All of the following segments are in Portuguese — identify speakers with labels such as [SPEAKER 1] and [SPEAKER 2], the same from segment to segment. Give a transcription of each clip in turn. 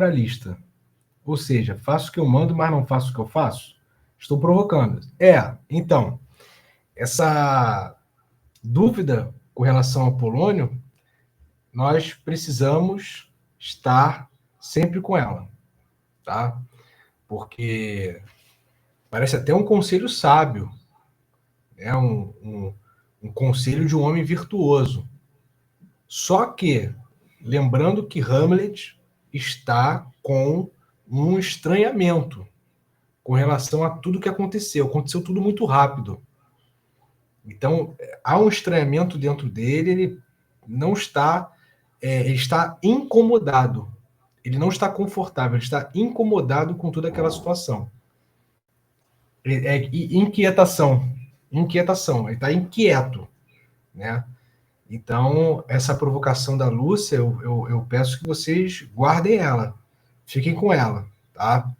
[SPEAKER 1] lista. Ou seja, faço o que eu mando, mas não faço o que eu faço? Estou provocando. Então, essa dúvida com relação ao Polônio, nós precisamos estar sempre com ela, tá? Porque parece até um conselho sábio, né? Um conselho de um homem virtuoso. Só que, lembrando que Hamlet está com um estranhamento com relação a tudo que aconteceu. Aconteceu tudo muito rápido. Então, há um estranhamento dentro dele, ele não está, ele está incomodado. Ele não está confortável, ele está incomodado com toda aquela situação. Inquietação. Inquietação. Ele está inquieto, né? Então, essa provocação da Lúcia, eu peço que vocês guardem ela. Fiquem com ela, tá?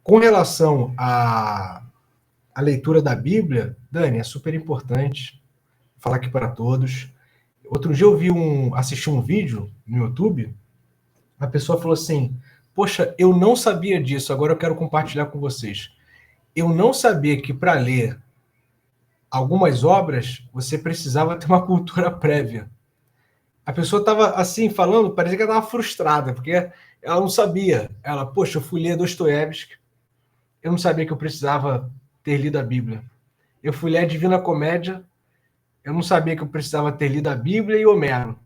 [SPEAKER 1] Com relação à leitura da Bíblia, Dani, é super importante falar aqui para todos. Outro dia eu assisti um vídeo no YouTube, a pessoa falou assim: poxa, eu não sabia disso, agora eu quero compartilhar com vocês. Eu não sabia que para ler algumas obras você precisava ter uma cultura prévia. A pessoa estava assim falando, parecia que ela estava frustrada, porque ela não sabia. Ela, poxa, eu fui ler Dostoiévski, eu não sabia que eu precisava ter lido a Bíblia. Eu fui ler a Divina Comédia, eu não sabia que eu precisava ter lido a Bíblia e Homero.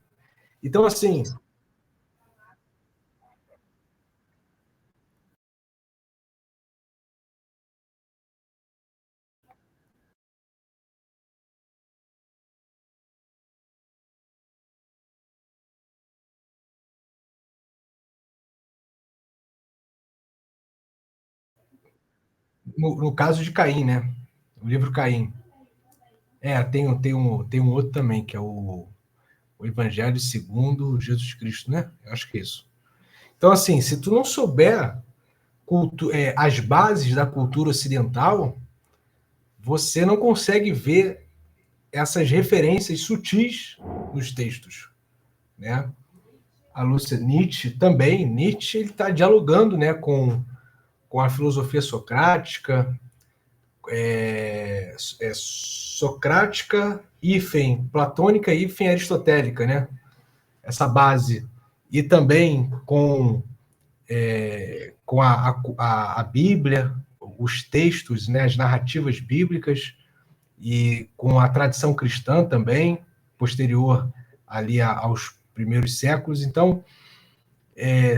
[SPEAKER 1] Então, assim, no caso de Caim, né? O livro Caim. Tem um outro também, que é o Evangelho segundo Jesus Cristo, né? Eu acho que é isso. Então, assim, se tu não souber as bases da cultura ocidental, você não consegue ver essas referências sutis nos textos, né? A Lúcia Nietzsche também, Nietzsche ele está dialogando, né, com a filosofia socrática, socrática, hífen, platônica, hífen aristotélica, né? Essa base. E também com a Bíblia, os textos, né, as narrativas bíblicas, e com a tradição cristã também, posterior ali aos primeiros séculos. Então,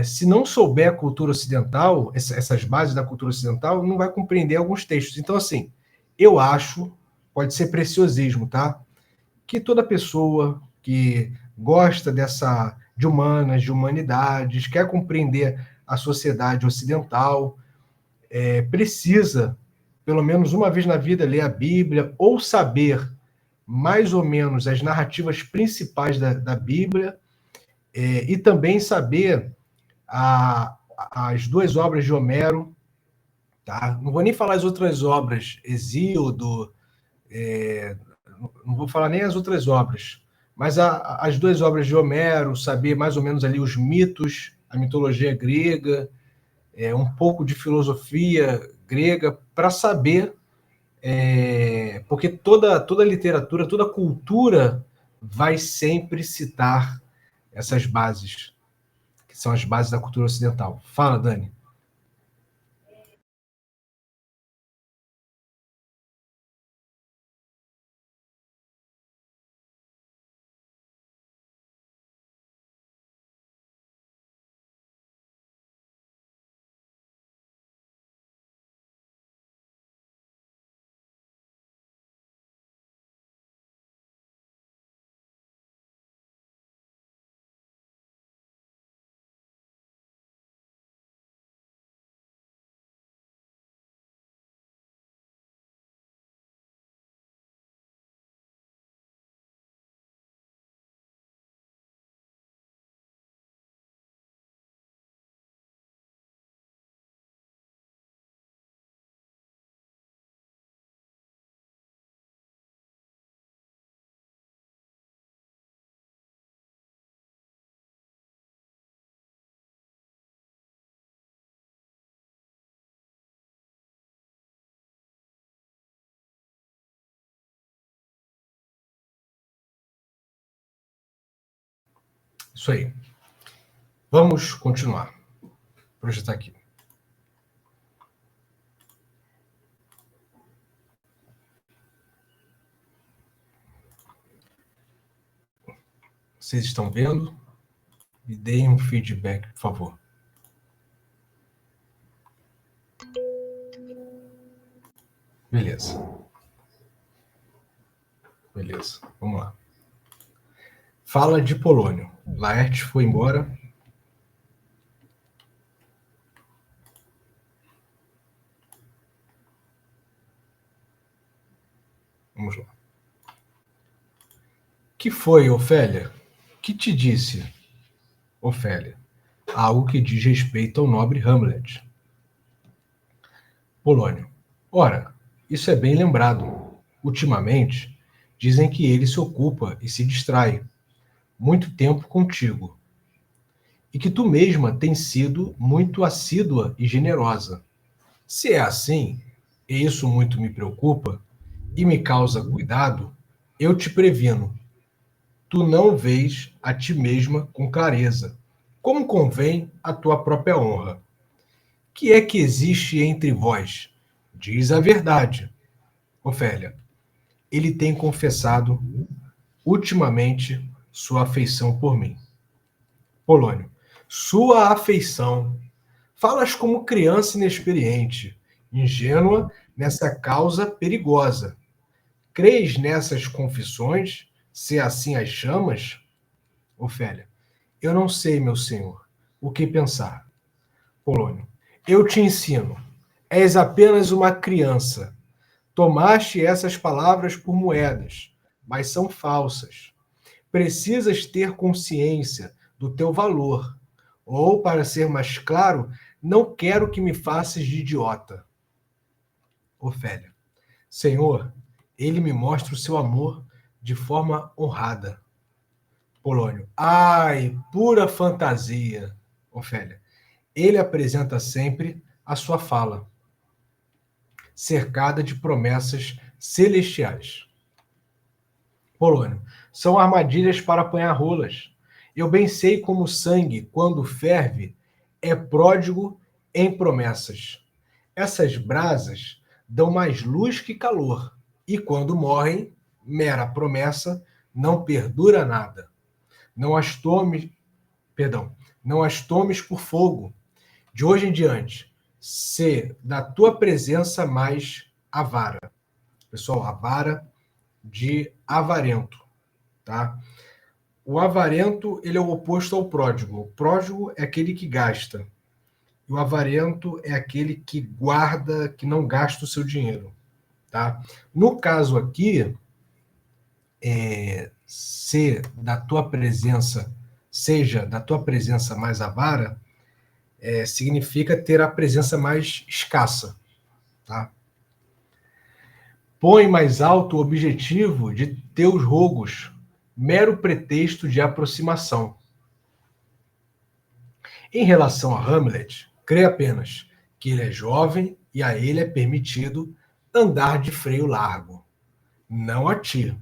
[SPEAKER 1] se não souber a cultura ocidental, essas bases da cultura ocidental, não vai compreender alguns textos. Então, assim, eu acho, pode ser preciosismo, tá? Que toda pessoa que gosta de humanas, de humanidades, quer compreender a sociedade ocidental, precisa, pelo menos uma vez na vida, ler a Bíblia ou saber mais ou menos as narrativas principais da Bíblia, e também saber as duas obras de Homero, tá? Não vou nem falar as outras obras, Hesíodo, não vou falar nem as outras obras, mas as duas obras de Homero, saber mais ou menos ali os mitos, a mitologia grega, um pouco de filosofia grega, para saber, porque toda literatura, toda cultura vai sempre citar essas bases, que são as bases da cultura ocidental. Fala, Dani. Isso aí. Vamos continuar. Vou projetar aqui. Vocês estão vendo? Me deem um feedback, por favor. Beleza. Beleza, vamos lá. Fala de Polônio. Laertes foi embora. Vamos lá. Que foi, Ofélia? Que te disse, Ofélia? Algo que diz respeito ao nobre Hamlet. Polônio. Ora, isso é bem lembrado. Ultimamente, dizem que ele se ocupa e se distrai muito tempo contigo, e que tu mesma tens sido muito assídua e generosa. Se é assim, e isso muito me preocupa e me causa cuidado, eu te previno. Tu não vês a ti mesma com clareza, como convém à tua própria honra. Que é que existe entre vós? Diz a verdade. Ofélia, ele tem confessado ultimamente sua afeição por mim. Polônio, sua afeição. Falas como criança inexperiente, ingênua nessa causa perigosa. Crês nessas confissões, se assim as chamas? Ofélia, eu não sei, meu senhor, o que pensar. Polônio, eu te ensino. És apenas uma criança. Tomaste essas palavras por moedas, mas são falsas. Precisas ter consciência do teu valor. Ou, para ser mais claro, não quero que me faças de idiota. Ofélia, Senhor, ele me mostra o seu amor de forma honrada. Polônio, ai, pura fantasia. Ofélia, ele apresenta sempre a sua fala, cercada de promessas celestiais. Polônio, são armadilhas para apanhar rolas. Eu bem sei como o sangue, quando ferve, é pródigo em promessas. Essas brasas dão mais luz que calor, e quando morrem, mera promessa, não perdura nada. Não as tomes, perdão, não as tomes por fogo. De hoje em diante, se da tua presença mais avara. Pessoal, avara de avarento, tá? O avarento, ele é o oposto ao pródigo. O pródigo é aquele que gasta. E o avarento é aquele que guarda, que não gasta o seu dinheiro, tá? No caso aqui, se da tua presença, seja da tua presença mais avara, significa ter a presença mais escassa, tá? Põe mais alto o objetivo de teus rogos, mero pretexto de aproximação. Em relação a Hamlet, crê apenas que ele é jovem e a ele é permitido andar de freio largo, não a ti.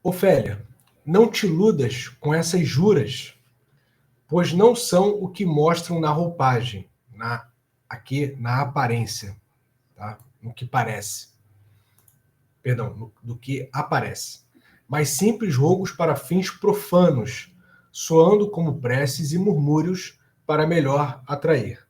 [SPEAKER 1] Ofélia, não te iludas com essas juras, pois não são o que mostram na roupagem, aqui na aparência, tá? No que parece. Perdão, do que aparece. Mas simples rogos para fins profanos, soando como preces e murmúrios para melhor atrair.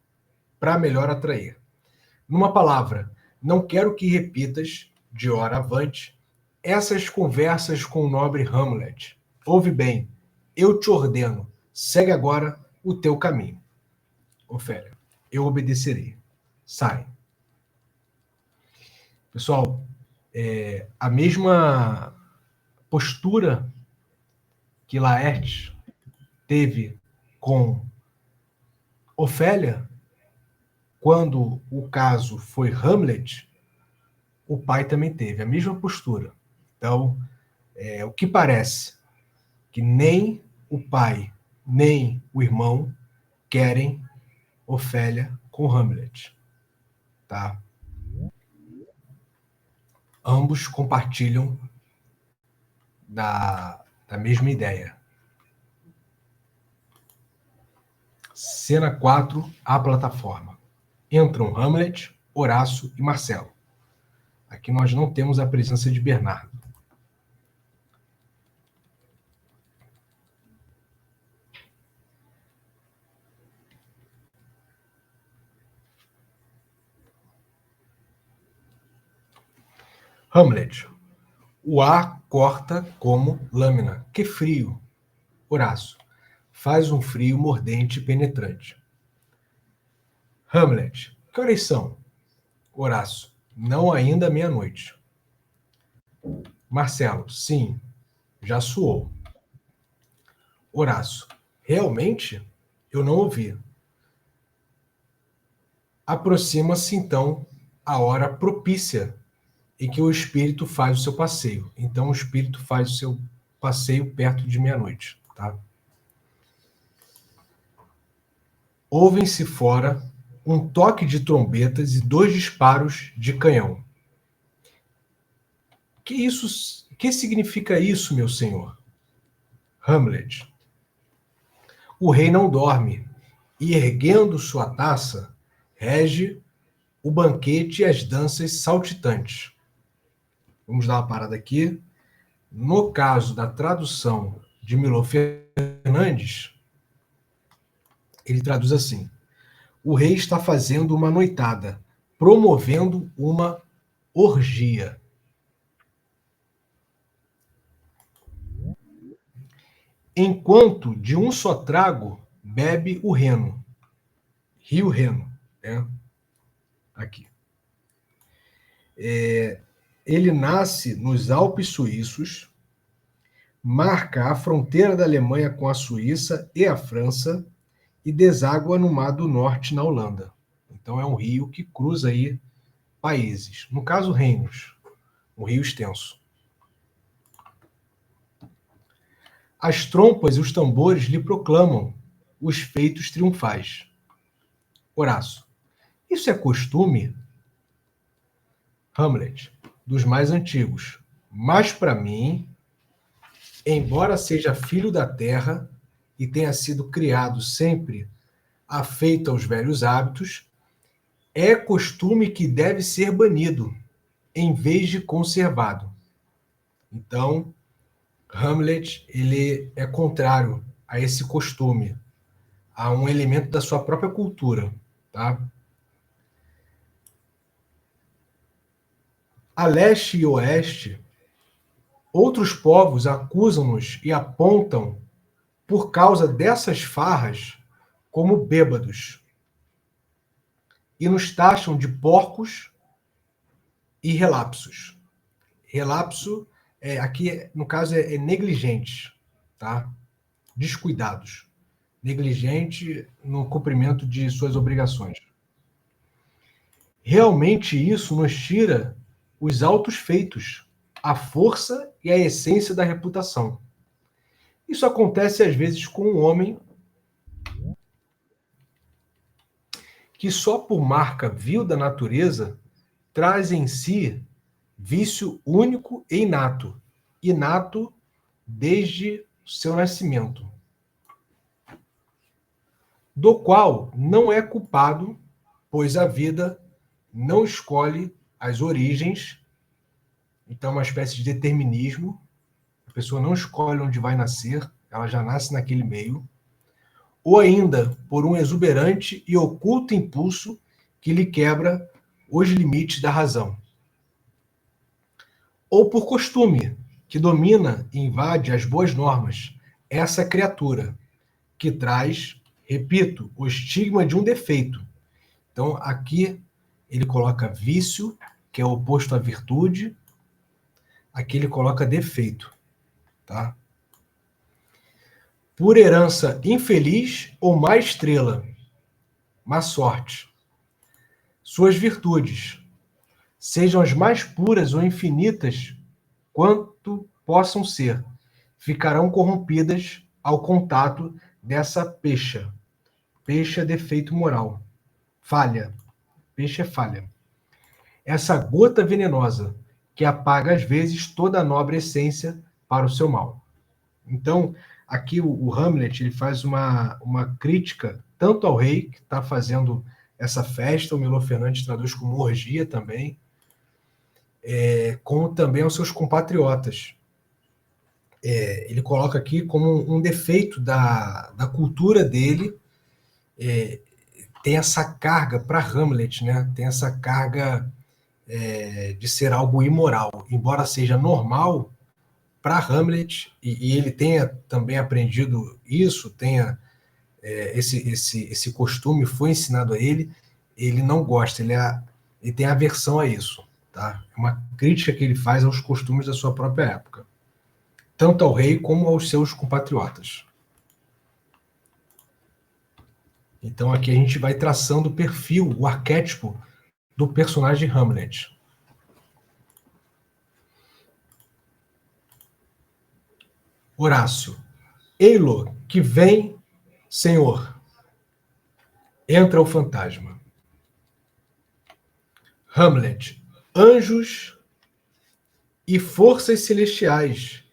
[SPEAKER 1] Numa palavra, não quero que repitas, de hora avante, essas conversas com o nobre Hamlet. Ouve bem, eu te ordeno, segue agora o teu caminho. Ofélia, eu obedecerei. Sai. Pessoal, a mesma postura que Laertes teve com Ofélia, quando o caso foi Hamlet, o pai também teve a mesma postura. Então, o que parece que nem o pai, nem o irmão querem Ofélia com Hamlet. Tá? Ambos compartilham da da mesma ideia. Cena 4, a plataforma. Entram Hamlet, Horácio e Marcelo. Aqui nós não temos a presença de Bernardo. Hamlet. O ar corta como lâmina. Que frio. Horácio. Faz um frio mordente e penetrante. Hamlet. Que horas são? Horácio. Não ainda meia-noite. Marcelo. Sim, já soou. Horácio. Realmente? Eu não ouvi. Aproxima-se, então, a hora propícia em que o espírito faz o seu passeio. Então, o espírito faz o seu passeio perto de meia-noite. Tá? Ouvem-se fora um toque de trombetas e 2 disparos de canhão. Que significa isso, meu senhor? Hamlet. O rei não dorme, e erguendo sua taça, rege o banquete e as danças saltitantes. Vamos dar uma parada aqui. No caso da tradução de Milor Fernandes, ele traduz assim: o rei está fazendo uma noitada, promovendo uma orgia. Enquanto de um só trago bebe o Reno. Rio Reno, né? Aqui. Ele nasce nos Alpes suíços, marca a fronteira da Alemanha com a Suíça e a França e deságua no Mar do Norte, na Holanda. Então é um rio que cruza aí países. No caso, reinos. Um rio extenso. As trompas e os tambores lhe proclamam os feitos triunfais. Horácio. Isso é costume? Hamlet. Dos mais antigos. Mas para mim, embora seja filho da terra e tenha sido criado sempre afeito aos velhos hábitos, é costume que deve ser banido, em vez de conservado. Então, Hamlet ele é contrário a esse costume, a um elemento da sua própria cultura. Tá? A leste e oeste, outros povos acusam-nos e apontam, por causa dessas farras, como bêbados, e nos taxam de porcos e relapsos. Relapso, aqui no caso, é negligentes, tá? Descuidados. Negligente no cumprimento de suas obrigações. Realmente isso nos tira os altos feitos, a força e a essência da reputação. Isso acontece às vezes com um homem que só por marca vil da natureza traz em si vício único e inato desde seu nascimento, do qual não é culpado, pois a vida não escolhe as origens, então é uma espécie de determinismo, a pessoa não escolhe onde vai nascer, ela já nasce naquele meio, ou ainda por um exuberante e oculto impulso que lhe quebra os limites da razão. Ou por costume, que domina e invade as boas normas, essa criatura, que traz, repito, o estigma de um defeito. Então, aqui ele coloca vício, que é o oposto à virtude, aqui ele coloca defeito. Tá? Por herança infeliz ou má estrela, má sorte. Suas virtudes, sejam as mais puras ou infinitas quanto possam ser, ficarão corrompidas ao contato dessa pecha. Pecha é defeito moral. Falha. Pecha é falha. Essa gota venenosa que apaga às vezes toda a nobre essência para o seu mal. Então, aqui o Hamlet ele faz uma crítica tanto ao rei, que está fazendo essa festa, o Milor Fernandes traduz como orgia também, como também aos seus compatriotas. Ele coloca aqui como um defeito da cultura dele, tem essa carga para Hamlet, né? Tem essa carga de ser algo imoral, embora seja normal para Hamlet, e ele tenha também aprendido isso, tenha esse costume, foi ensinado a ele não gosta, ele tem aversão a isso. Tá? É uma crítica que ele faz aos costumes da sua própria época, tanto ao rei como aos seus compatriotas. Então aqui a gente vai traçando o perfil, o arquétipo do personagem Hamlet. Horácio. Eilo, que vem, Senhor. Entra o fantasma. Hamlet. Anjos e forças celestiais,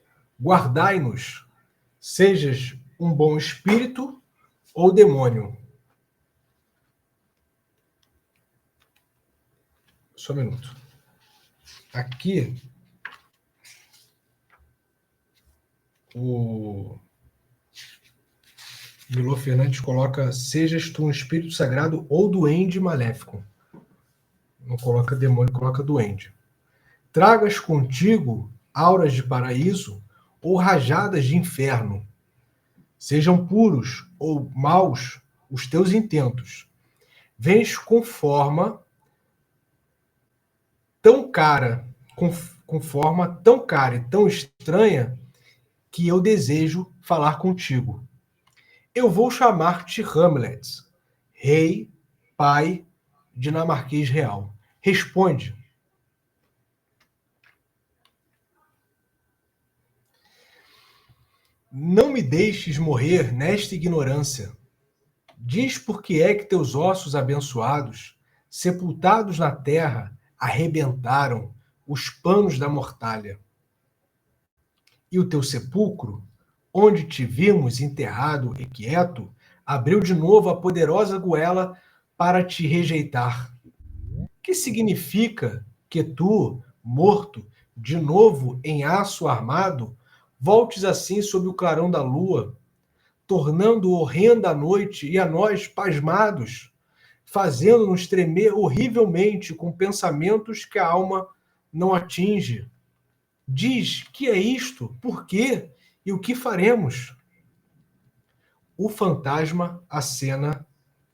[SPEAKER 1] guardai-nos, sejas um bom espírito ou demônio. Só um minuto. Aqui, o Milor Fernandes coloca: sejas tu um espírito sagrado ou duende maléfico. Não coloca demônio, coloca duende. Tragas contigo auras de paraíso ou rajadas de inferno. Sejam puros ou maus os teus intentos. Vens com forma tão cara, com forma tão cara e tão estranha, que eu desejo falar contigo. Eu vou chamar-te Hamlet, rei, pai, dinamarquês real. Responde. Não me deixes morrer nesta ignorância. Diz por que é que teus ossos abençoados, sepultados na terra, arrebentaram os panos da mortalha. E o teu sepulcro, onde te vimos enterrado e quieto, abriu de novo a poderosa goela para te rejeitar. Que significa que tu, morto, de novo em aço armado, voltes assim sob o clarão da lua, tornando horrenda a noite e a nós pasmados, fazendo-nos tremer horrivelmente com pensamentos que a alma não atinge. Diz que é isto, por quê e o que faremos? O fantasma acena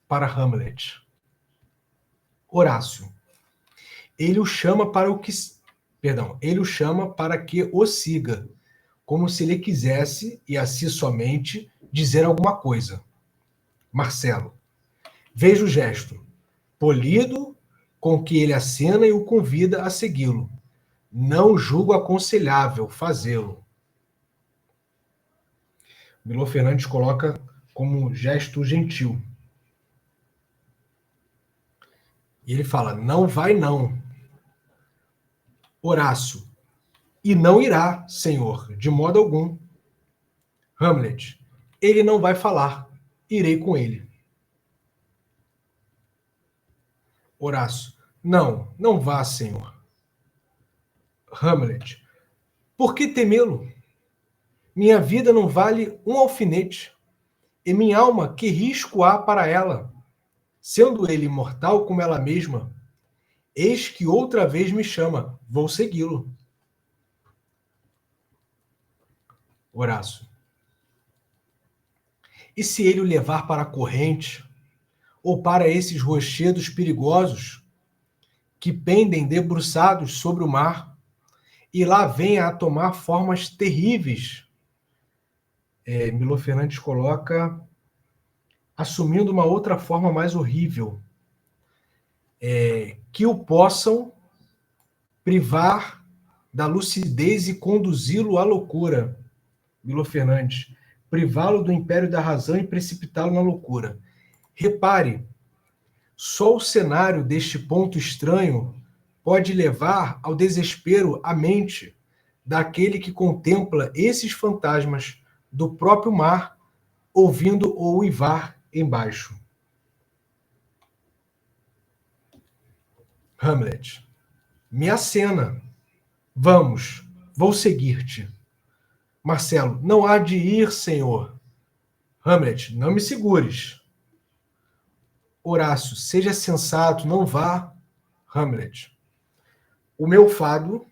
[SPEAKER 1] para Hamlet. Horácio. Ele o chama para que o siga, como se ele quisesse, e a si somente, dizer alguma coisa. Marcelo. Veja o gesto, polido, com que ele acena e o convida a segui-lo. Não julgo aconselhável fazê-lo. Milor Fernandes coloca como gesto gentil. E ele fala: não vai não. Horácio. E não irá, senhor, de modo algum. Hamlet. Ele não vai falar. Irei com ele. Horácio. Não, não vá, senhor. Hamlet. Por que temê-lo? Minha vida não vale um alfinete. E minha alma, que risco há para ela? Sendo ele imortal como ela mesma, eis que outra vez me chama, vou segui-lo. Horácio. E se ele o levar para a corrente, ou para esses rochedos perigosos, que pendem debruçados sobre o mar, e lá venha a tomar formas terríveis? Milor Fernandes coloca assumindo uma outra forma mais horrível, que o possam privar da lucidez e conduzi-lo à loucura. Milor Fernandes. Privá-lo do império da razão e precipitá-lo na loucura. Repare, só o cenário deste ponto estranho pode levar ao desespero a mente daquele que contempla esses fantasmas do próprio mar, ouvindo o uivar embaixo. Hamlet. Me acena. Vamos, vou seguir-te. Marcelo. Não há de ir, senhor. Hamlet. Não me segures. Horácio. Seja sensato, não vá. Hamlet. O meu fado,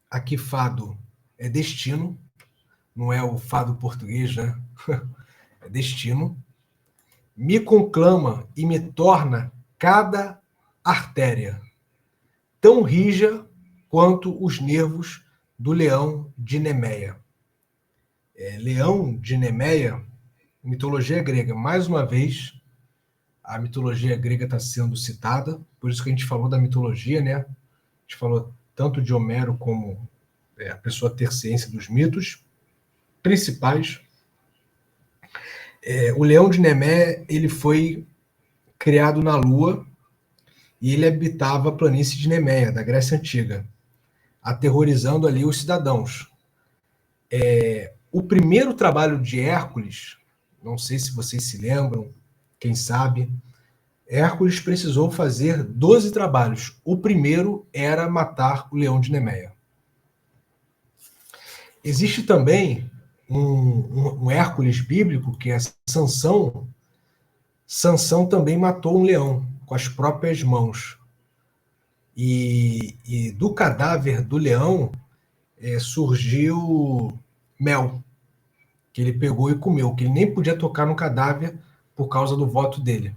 [SPEAKER 1] aqui fado é destino, não é o fado português, né? É destino. Me conclama e me torna cada artéria tão rija quanto os nervos do leão de Nemeia. Leão de Nemeia, mitologia grega. Mais uma vez, a mitologia grega está sendo citada, por isso que a gente falou da mitologia, né? A gente falou tanto de Homero como a pessoa ter ciência dos mitos principais. O leão de Nemé, ele foi criado na Lua e ele habitava a planície de Nemeia, da Grécia Antiga, aterrorizando ali os cidadãos. O primeiro trabalho de Hércules, não sei se vocês se lembram, quem sabe, Hércules precisou fazer 12 trabalhos. O primeiro era matar o leão de Nemeia. Existe também um Hércules bíblico, que é Sansão. Sansão também matou um leão com as próprias mãos. E do cadáver do leão surgiu mel, que ele pegou e comeu, que ele nem podia tocar no cadáver por causa do voto dele.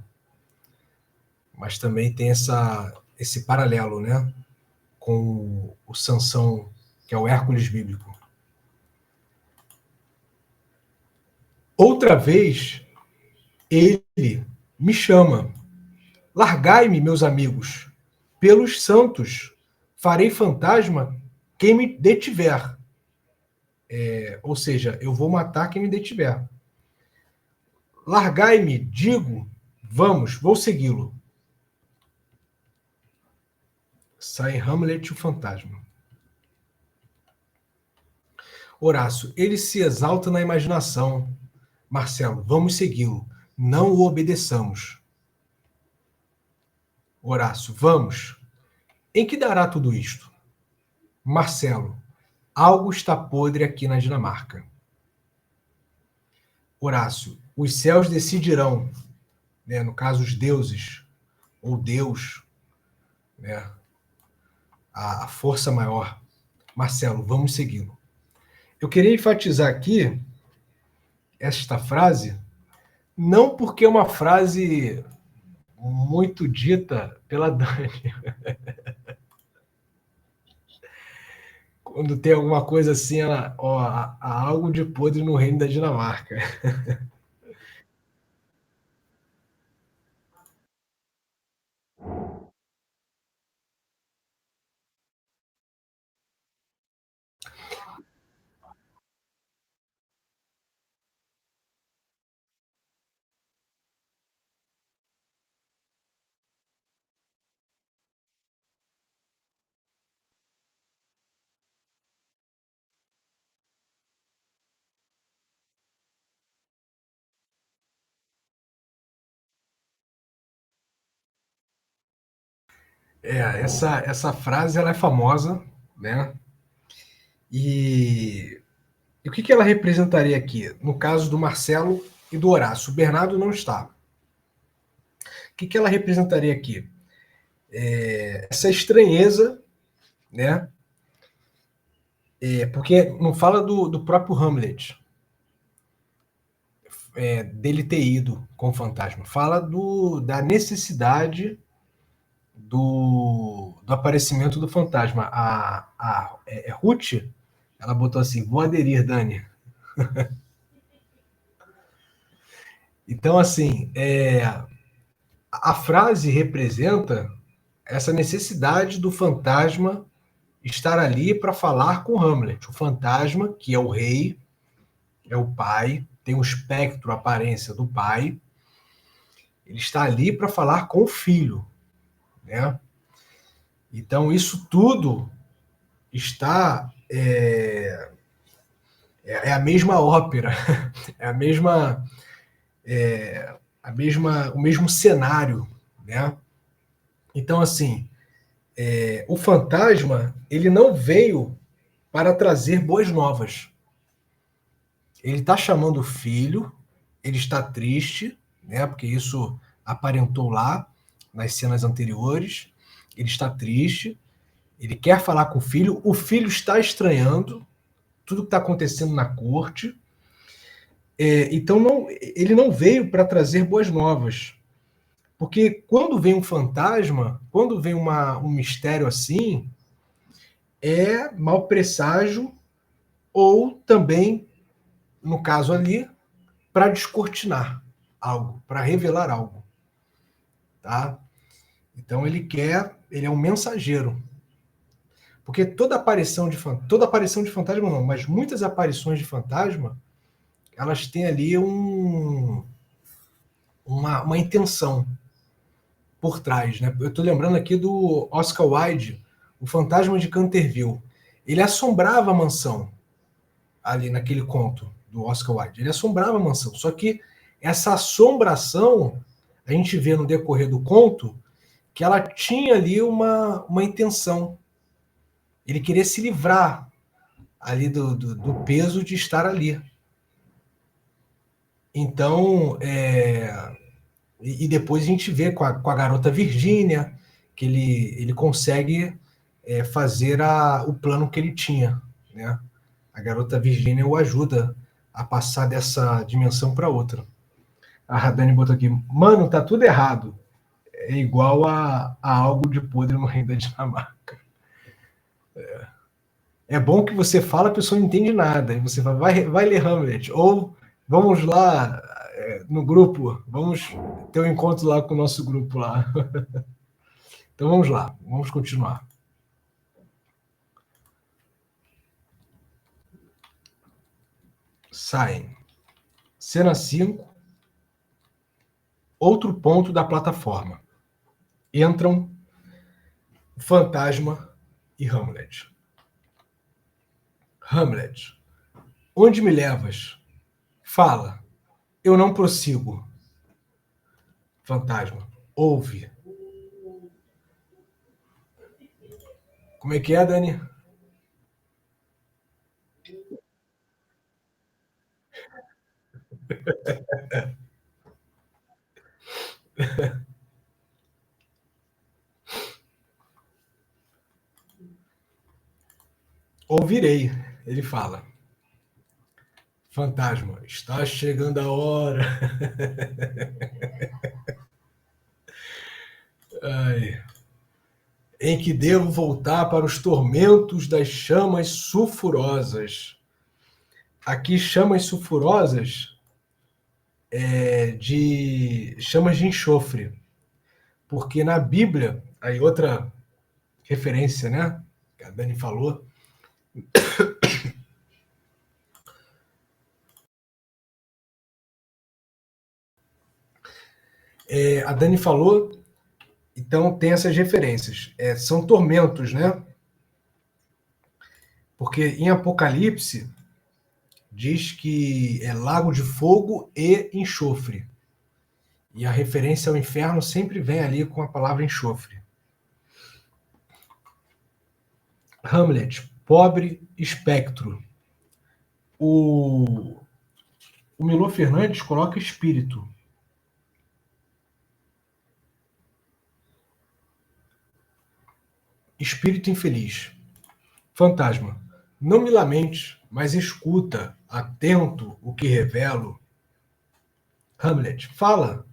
[SPEAKER 1] Mas também tem esse paralelo, né, com o Sansão, que é o Hércules bíblico. Outra vez, ele me chama. Largai-me, meus amigos. Pelos santos, farei fantasma quem me detiver. Ou seja, eu vou matar quem me detiver. Largai-me, digo, vamos, vou segui-lo. Sai Hamlet, o fantasma. Horácio, ele se exalta na imaginação. Marcelo, vamos segui-lo. Não o obedeçamos. Horácio, vamos. Em que dará tudo isto? Marcelo, algo está podre aqui na Dinamarca. Horácio, os céus decidirão, né, no caso os deuses, ou Deus, né, a força maior. Marcelo, vamos segui-lo. Eu queria enfatizar aqui esta frase, não porque é uma frase muito dita pela Dani. Quando tem alguma coisa assim, ela, há algo de podre no reino da Dinamarca. Essa frase ela é famosa, né? E o que ela representaria aqui? No caso do Marcelo e do Horácio. O Bernardo não está. O que ela representaria aqui? Essa estranheza, né? Porque não fala do próprio Hamlet, dele ter ido com o fantasma. Fala da necessidade do aparecimento do fantasma. A Ruth, ela botou assim, vou aderir, Dani. Então, assim, a frase representa essa necessidade do fantasma estar ali para falar com Hamlet. O fantasma, que é o rei, é o pai, tem o espectro, a aparência do pai, ele está ali para falar com o filho, né? Então, isso tudo está É a mesma ópera, é o mesmo cenário, né? Então, assim, o fantasma, ele não veio para trazer boas novas. Ele está chamando o filho, ele está triste, né? Porque isso aparentou lá nas cenas anteriores. Ele está triste, ele quer falar com o filho está estranhando tudo que está acontecendo na corte. Então ele não veio para trazer boas novas. Porque quando vem um fantasma, quando vem um mistério assim, é mau presságio ou também, no caso ali, para descortinar algo, para revelar algo, tá? Então ele é um mensageiro. Porque toda aparição de fantasma não, mas muitas aparições de fantasma, elas têm ali uma intenção por trás, né? Eu estou lembrando aqui do Oscar Wilde, o Fantasma de Canterville. Ele assombrava a mansão ali naquele conto do Oscar Wilde. Ele assombrava a mansão. Só que essa assombração, a gente vê no decorrer do conto que ela tinha ali uma intenção. Ele queria se livrar ali do peso de estar ali. Então, e depois a gente vê com a garota Virgínia que ele consegue fazer o plano que ele tinha, né? A garota Virgínia o ajuda a passar dessa dimensão para outra. A Radani botou aqui, mano, tá tudo errado. É igual a algo de podre no reino da Dinamarca. É bom que você fala, a pessoa não entende nada. E você fala, vai ler Hamlet. Ou vamos lá no grupo, vamos ter um encontro lá com o nosso grupo lá. Então vamos lá, vamos continuar. Saem. Cena 5. Outro ponto da plataforma. Entram o Fantasma e Hamlet. Hamlet. Onde me levas? Fala. Eu não prossigo. Fantasma. Ouve. Como é que é, Dani? Ouvirei. Ele fala. Fantasma. Está chegando a hora. Ai. Em que devo voltar para os tormentos das chamas sulfurosas. Aqui, chamas sulfurosas de chamas de enxofre. Porque na Bíblia, aí outra referência, né? Que a Dani falou. A Dani falou, então tem essas referências. São tormentos, né? Porque em Apocalipse diz que é lago de fogo e enxofre. E a referência ao inferno sempre vem ali com a palavra enxofre. Hamlet, pobre espectro. O Milor Fernandes coloca espírito. Espírito infeliz. Fantasma, não me lamente, mas escuta, atento o que revelo. Hamlet, fala,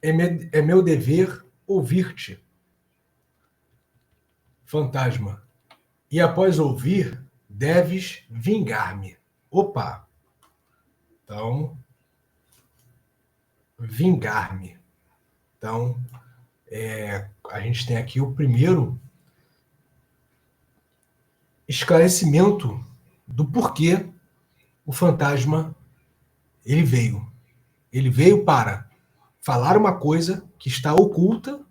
[SPEAKER 1] é meu dever ouvir-te. Fantasma, e após ouvir, deves vingar-me. Opa! Então, vingar-me. Então, a gente tem aqui o primeiro esclarecimento do porquê o fantasma ele veio. Ele veio para falar uma coisa que está oculta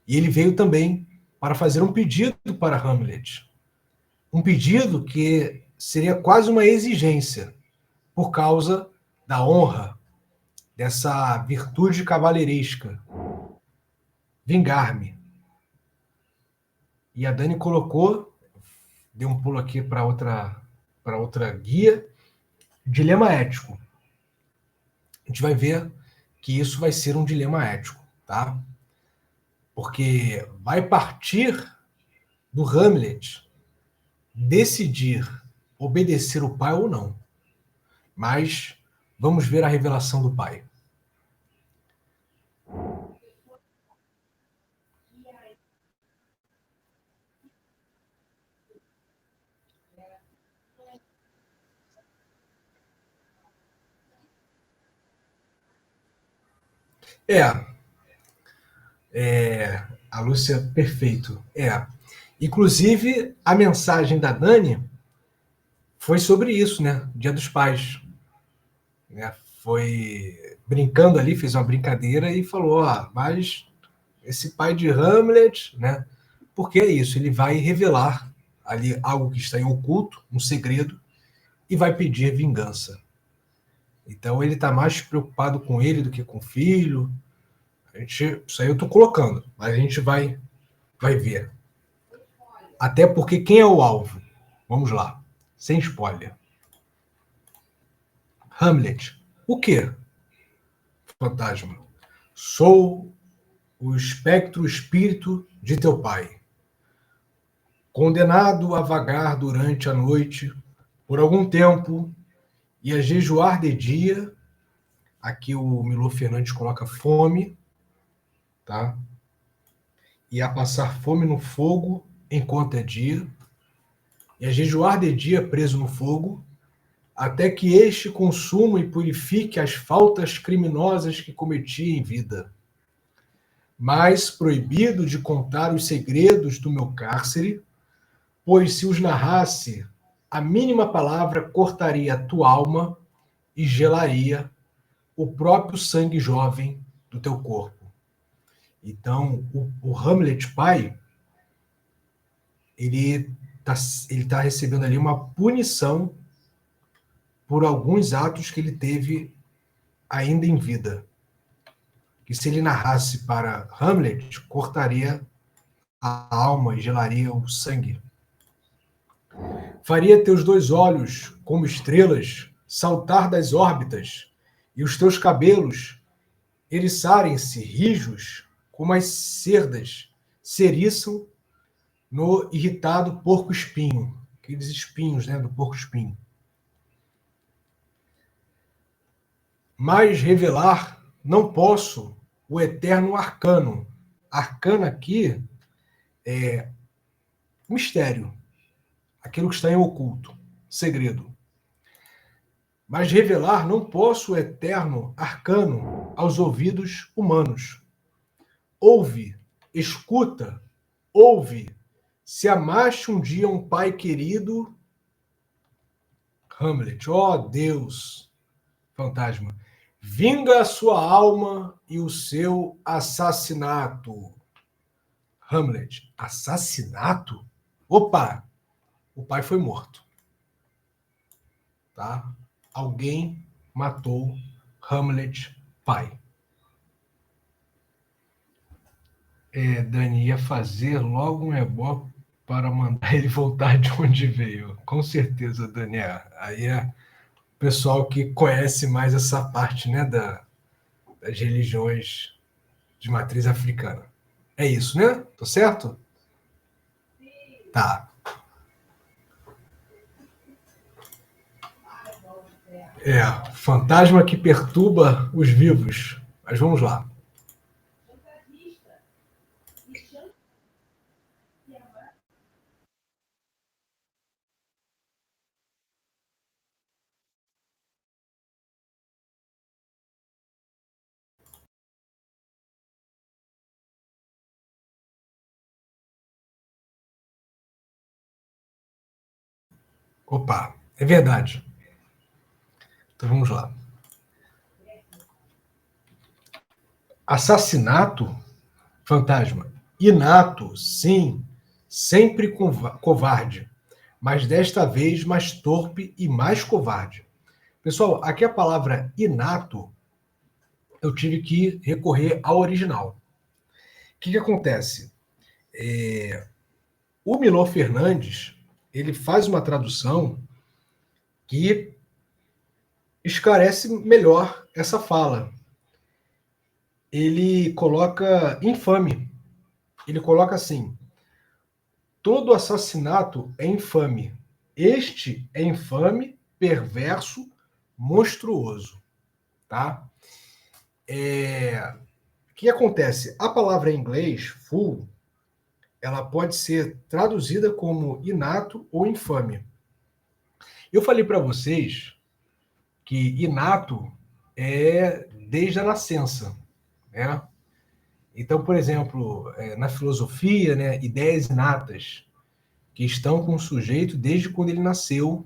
[SPEAKER 1] e ele veio também para fazer um pedido para Hamlet. Um pedido que seria quase uma exigência, por causa da honra, dessa virtude cavalheiresca, vingar-me. E a Dani colocou, deu um pulo aqui para outra guia, dilema ético. A gente vai ver que isso vai ser um dilema ético, tá? Porque vai partir do Hamlet decidir obedecer o pai ou não. Mas vamos ver a revelação do pai. A Lúcia, perfeito. Inclusive, a mensagem da Dani foi sobre isso, né? Dia dos Pais. Né? Foi brincando ali, fez uma brincadeira e falou, mas esse pai de Hamlet, né? Porque é isso, ele vai revelar ali algo que está em oculto, um segredo, e vai pedir vingança. Então ele está mais preocupado com ele do que com o filho. Isso aí eu estou colocando, mas a gente vai ver. Até porque quem é o alvo? Vamos lá, sem spoiler. Hamlet. O quê? Fantasma. Sou o espectro espírito de teu pai, condenado a vagar durante a noite por algum tempo e a jejuar de dia. Aqui o Milor Fernandes coloca fome, tá? E a passar fome no fogo enquanto é dia, e a jejuar de dia preso no fogo, até que este consuma e purifique as faltas criminosas que cometi em vida. Mas proibido de contar os segredos do meu cárcere, pois se os narrasse, a mínima palavra cortaria a tua alma e gelaria o próprio sangue jovem do teu corpo. Então, o Hamlet pai, ele tá recebendo ali uma punição por alguns atos que ele teve ainda em vida. Que se ele narrasse para Hamlet, cortaria a alma e gelaria o sangue. Faria teus 2 olhos, como estrelas, saltar das órbitas, e os teus cabelos eriçarem-se rijos, como as cerdas se eriçam no irritado porco-espinho. Aqueles espinhos, né, do porco-espinho. Mas revelar não posso o eterno arcano. Arcano aqui é mistério, aquilo que está em oculto, segredo. Mas revelar não posso o eterno arcano aos ouvidos humanos. Ouve, escuta, ouve. Se amaste um dia um pai querido, Hamlet, ó Deus, fantasma, vinga a sua alma e o seu assassinato. Hamlet, assassinato? Opa, o pai foi morto. Tá? Alguém matou Hamlet pai. Dani ia fazer logo um ebó para mandar ele voltar de onde veio. Com certeza, Dani. Aí é o pessoal que conhece mais essa parte, né, das religiões de matriz africana. É isso, né? Tô certo? Tá. Fantasma que perturba os vivos. Mas vamos lá. Opa, é verdade. Então vamos lá. Assassinato, fantasma. Inato, sim, sempre covarde. mas desta vez mais torpe e mais covarde. Pessoal, aqui a palavra inato, eu tive que recorrer ao original. O que acontece? O Milor Fernandes, ele faz uma tradução que esclarece melhor essa fala. Ele coloca infame. Ele coloca assim: todo assassinato é infame. Este é infame, perverso, monstruoso. Tá? O que acontece? A palavra em inglês, fool, ela pode ser traduzida como inato ou infame. Eu falei para vocês que inato é desde a nascença, né? Então, por exemplo, na filosofia, né, ideias inatas que estão com o sujeito desde quando ele nasceu.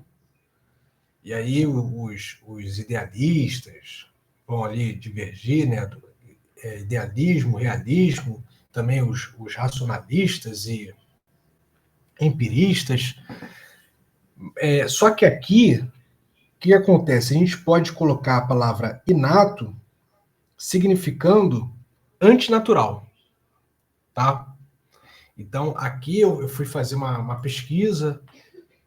[SPEAKER 1] E aí os idealistas vão ali divergir, né, do idealismo, realismo, também os racionalistas e empiristas. Só que aqui, o que acontece? A gente pode colocar a palavra inato significando antinatural, tá? Então, aqui eu fui fazer uma pesquisa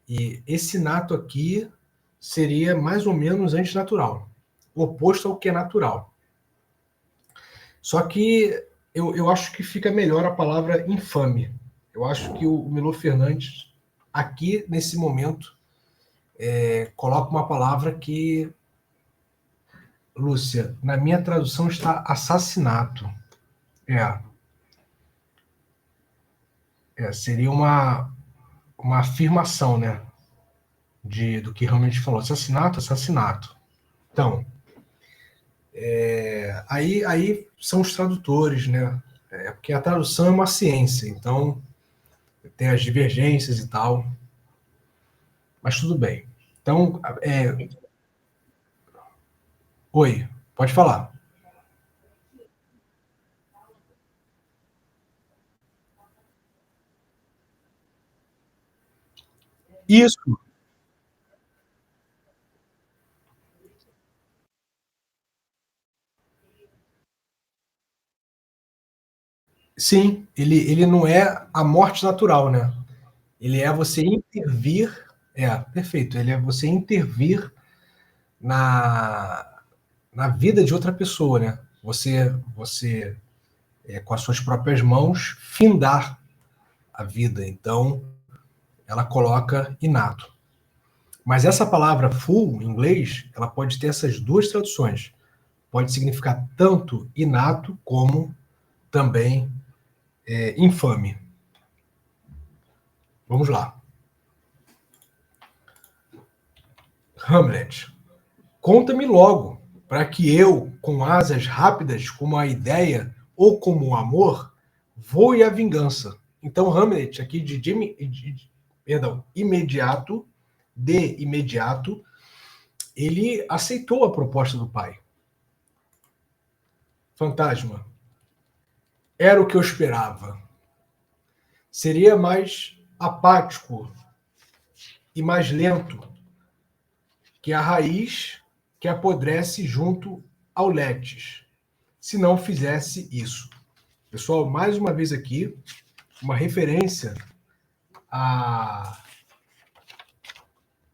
[SPEAKER 1] e esse inato aqui seria mais ou menos antinatural, oposto ao que é natural. Só que eu acho que fica melhor a palavra infame. Eu acho que o Milor Fernandes, aqui, nesse momento, coloca uma palavra que, Lúcia, na minha tradução está assassinato. Seria uma afirmação, né? Do que realmente falou. Assassinato, assassinato. Então, aí são os tradutores, né? Porque a tradução é uma ciência, então tem as divergências e tal. Mas tudo bem. Então, oi, pode falar. Isso, sim, ele não é a morte natural, né? Ele é você intervir, perfeito, ele é você intervir na, na vida de outra pessoa, né? Você com as suas próprias mãos, findar a vida. Então, ela coloca inato. Mas essa palavra full, em inglês, ela pode ter essas duas traduções. Pode significar tanto inato como também infame. Vamos lá. Hamlet. Conta-me logo, para que eu, com asas rápidas como a ideia ou como o amor, voe à vingança. Então, Hamlet, aqui perdão, imediato, de imediato, ele aceitou a proposta do pai. Fantasma. Era o que eu esperava. Seria mais apático e mais lento que a raiz que apodrece junto ao letes, se não fizesse isso. Pessoal, mais uma vez aqui, uma referência à,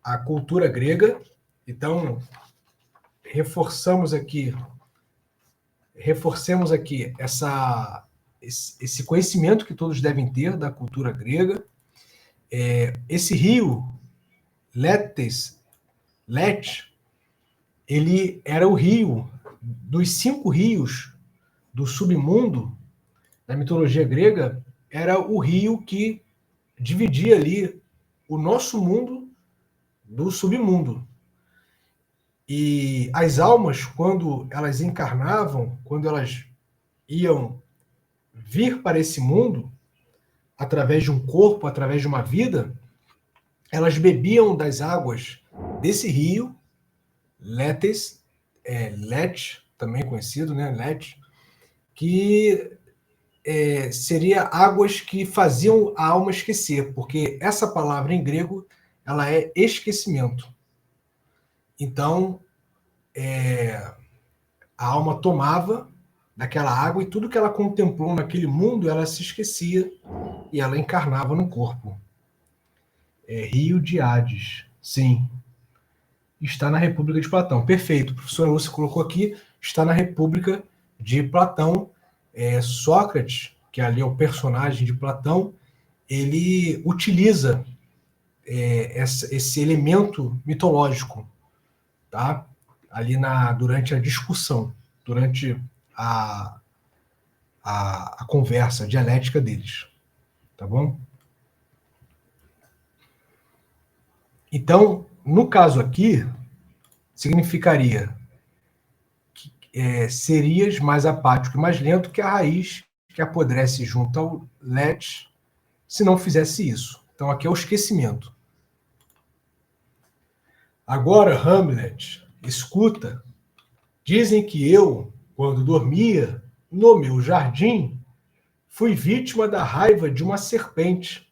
[SPEAKER 1] à cultura grega. Então, reforcemos aqui esse conhecimento que todos devem ter da cultura grega. Esse rio, Lete, ele era o rio dos 5 rios do submundo, da mitologia grega, era o rio que dividia ali o nosso mundo do submundo. E as almas, quando elas encarnavam, quando elas iam vir para esse mundo, através de um corpo, através de uma vida, elas bebiam das águas desse rio, Lete, também conhecido, né, Lete, que seria águas que faziam a alma esquecer, porque essa palavra em grego ela é esquecimento. Então, a alma tomava daquela água e tudo que ela contemplou naquele mundo, ela se esquecia e ela encarnava no corpo. Rio de Hades, sim. Está na República de Platão. Perfeito. O professor Lúcio colocou aqui, está na República de Platão. Sócrates, que ali é o personagem de Platão, ele utiliza esse elemento mitológico, tá? Ali durante a discussão, durante a conversa, a dialética deles. Tá bom? Então, no caso aqui, significaria que serias mais apático e mais lento que a raiz que apodrece junto ao leite se não fizesse isso. Então, aqui é o esquecimento. Agora, Hamlet, escuta, dizem que eu, quando dormia, no meu jardim, fui vítima da raiva de uma serpente.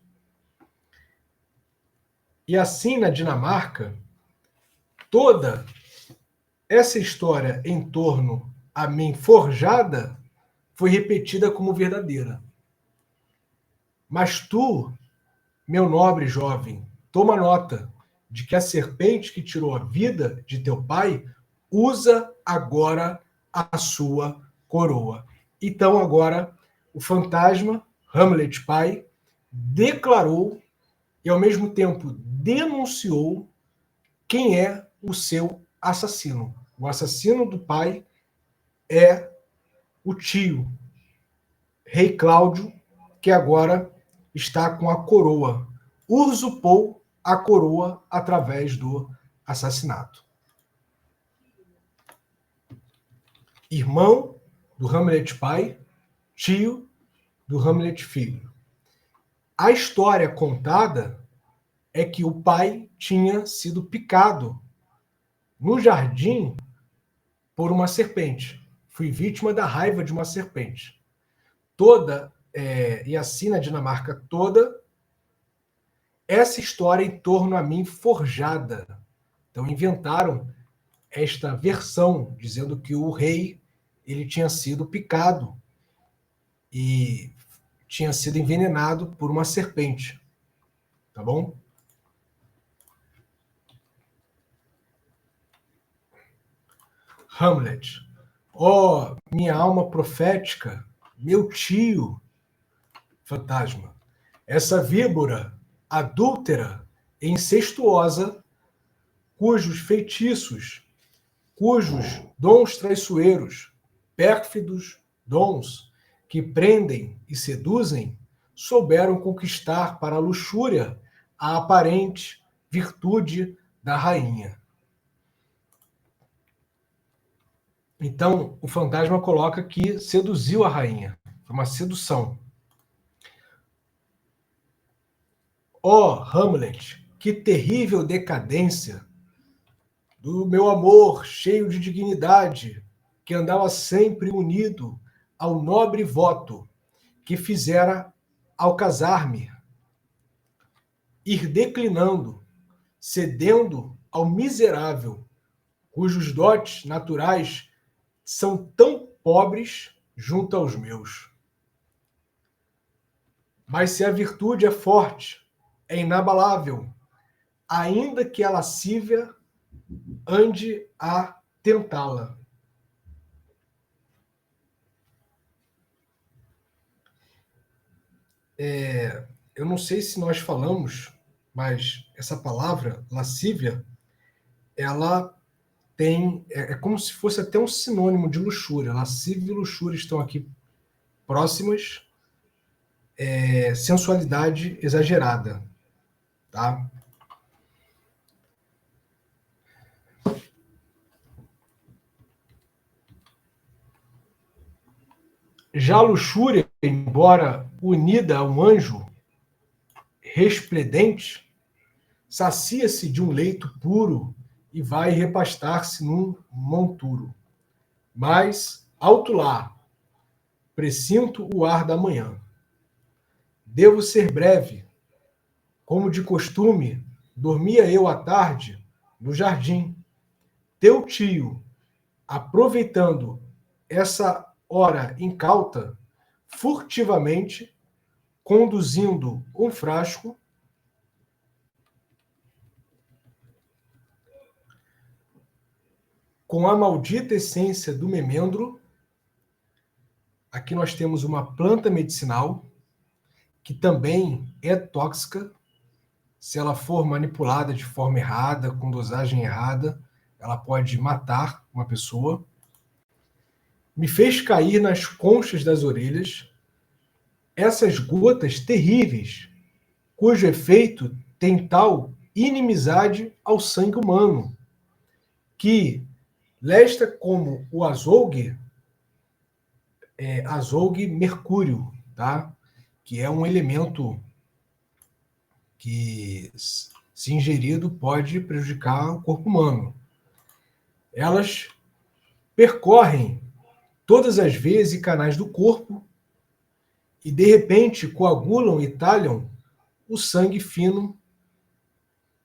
[SPEAKER 1] E assim, na Dinamarca, toda essa história em torno a mim forjada foi repetida como verdadeira. Mas tu, meu nobre jovem, toma nota de que a serpente que tirou a vida de teu pai usa agora a sua coroa. Então agora o fantasma, Hamlet pai, declarou e ao mesmo tempo denunciou quem é o seu assassino. O assassino do pai é o tio, rei Cláudio, que agora está com a coroa. Usurpou a coroa através do assassinato. Irmão do Hamlet pai, tio do Hamlet filho. A história contada é que o pai tinha sido picado no jardim por uma serpente. Fui vítima da raiva de uma serpente. E assim na Dinamarca toda, essa história em torno a mim forjada. Então inventaram esta versão, dizendo que o rei ele tinha sido picado e tinha sido envenenado por uma serpente. Tá bom? Hamlet. Ó, minha alma profética, meu tio, fantasma, essa víbora adúltera e incestuosa, cujos feitiços, cujos dons traiçoeiros, pérfidos dons que prendem e seduzem, souberam conquistar para a luxúria a aparente virtude da rainha. Então, o fantasma coloca que seduziu a rainha. Foi uma sedução. Ó, Hamlet, que terrível decadência do meu amor cheio de dignidade, que andava sempre unido ao nobre voto que fizera ao casar-me, ir declinando, cedendo ao miserável, cujos dotes naturais são tão pobres junto aos meus. Mas se a virtude é forte, é inabalável, ainda que a lascívia ande a tentá-la. Eu não sei se nós falamos, mas essa palavra, lascívia, ela tem... É como se fosse até um sinônimo de luxúria. Lascívia e luxúria estão aqui próximas. Sensualidade exagerada. Tá? Já a luxúria, embora unida a um anjo resplendente, sacia-se de um leito puro e vai repastar-se num monturo. Mas, alto lá, presinto o ar da manhã. Devo ser breve, como de costume, Dormia eu à tarde no jardim. Teu tio, aproveitando essa hora incauta, furtivamente, conduzindo um frasco, com a maldita essência do memendro. Aqui nós temos uma planta medicinal que também é tóxica. Se ela for manipulada de forma errada, com dosagem errada, ela pode matar uma pessoa. Me fez cair nas conchas das orelhas essas gotas terríveis, cujo efeito tem tal inimizade ao sangue humano, que lesta como o azougue, azougue mercúrio, tá? Que é um elemento que, se ingerido, pode prejudicar o corpo humano. Elas percorrem todas as veias e canais do corpo e, de repente, coagulam e talham o sangue fino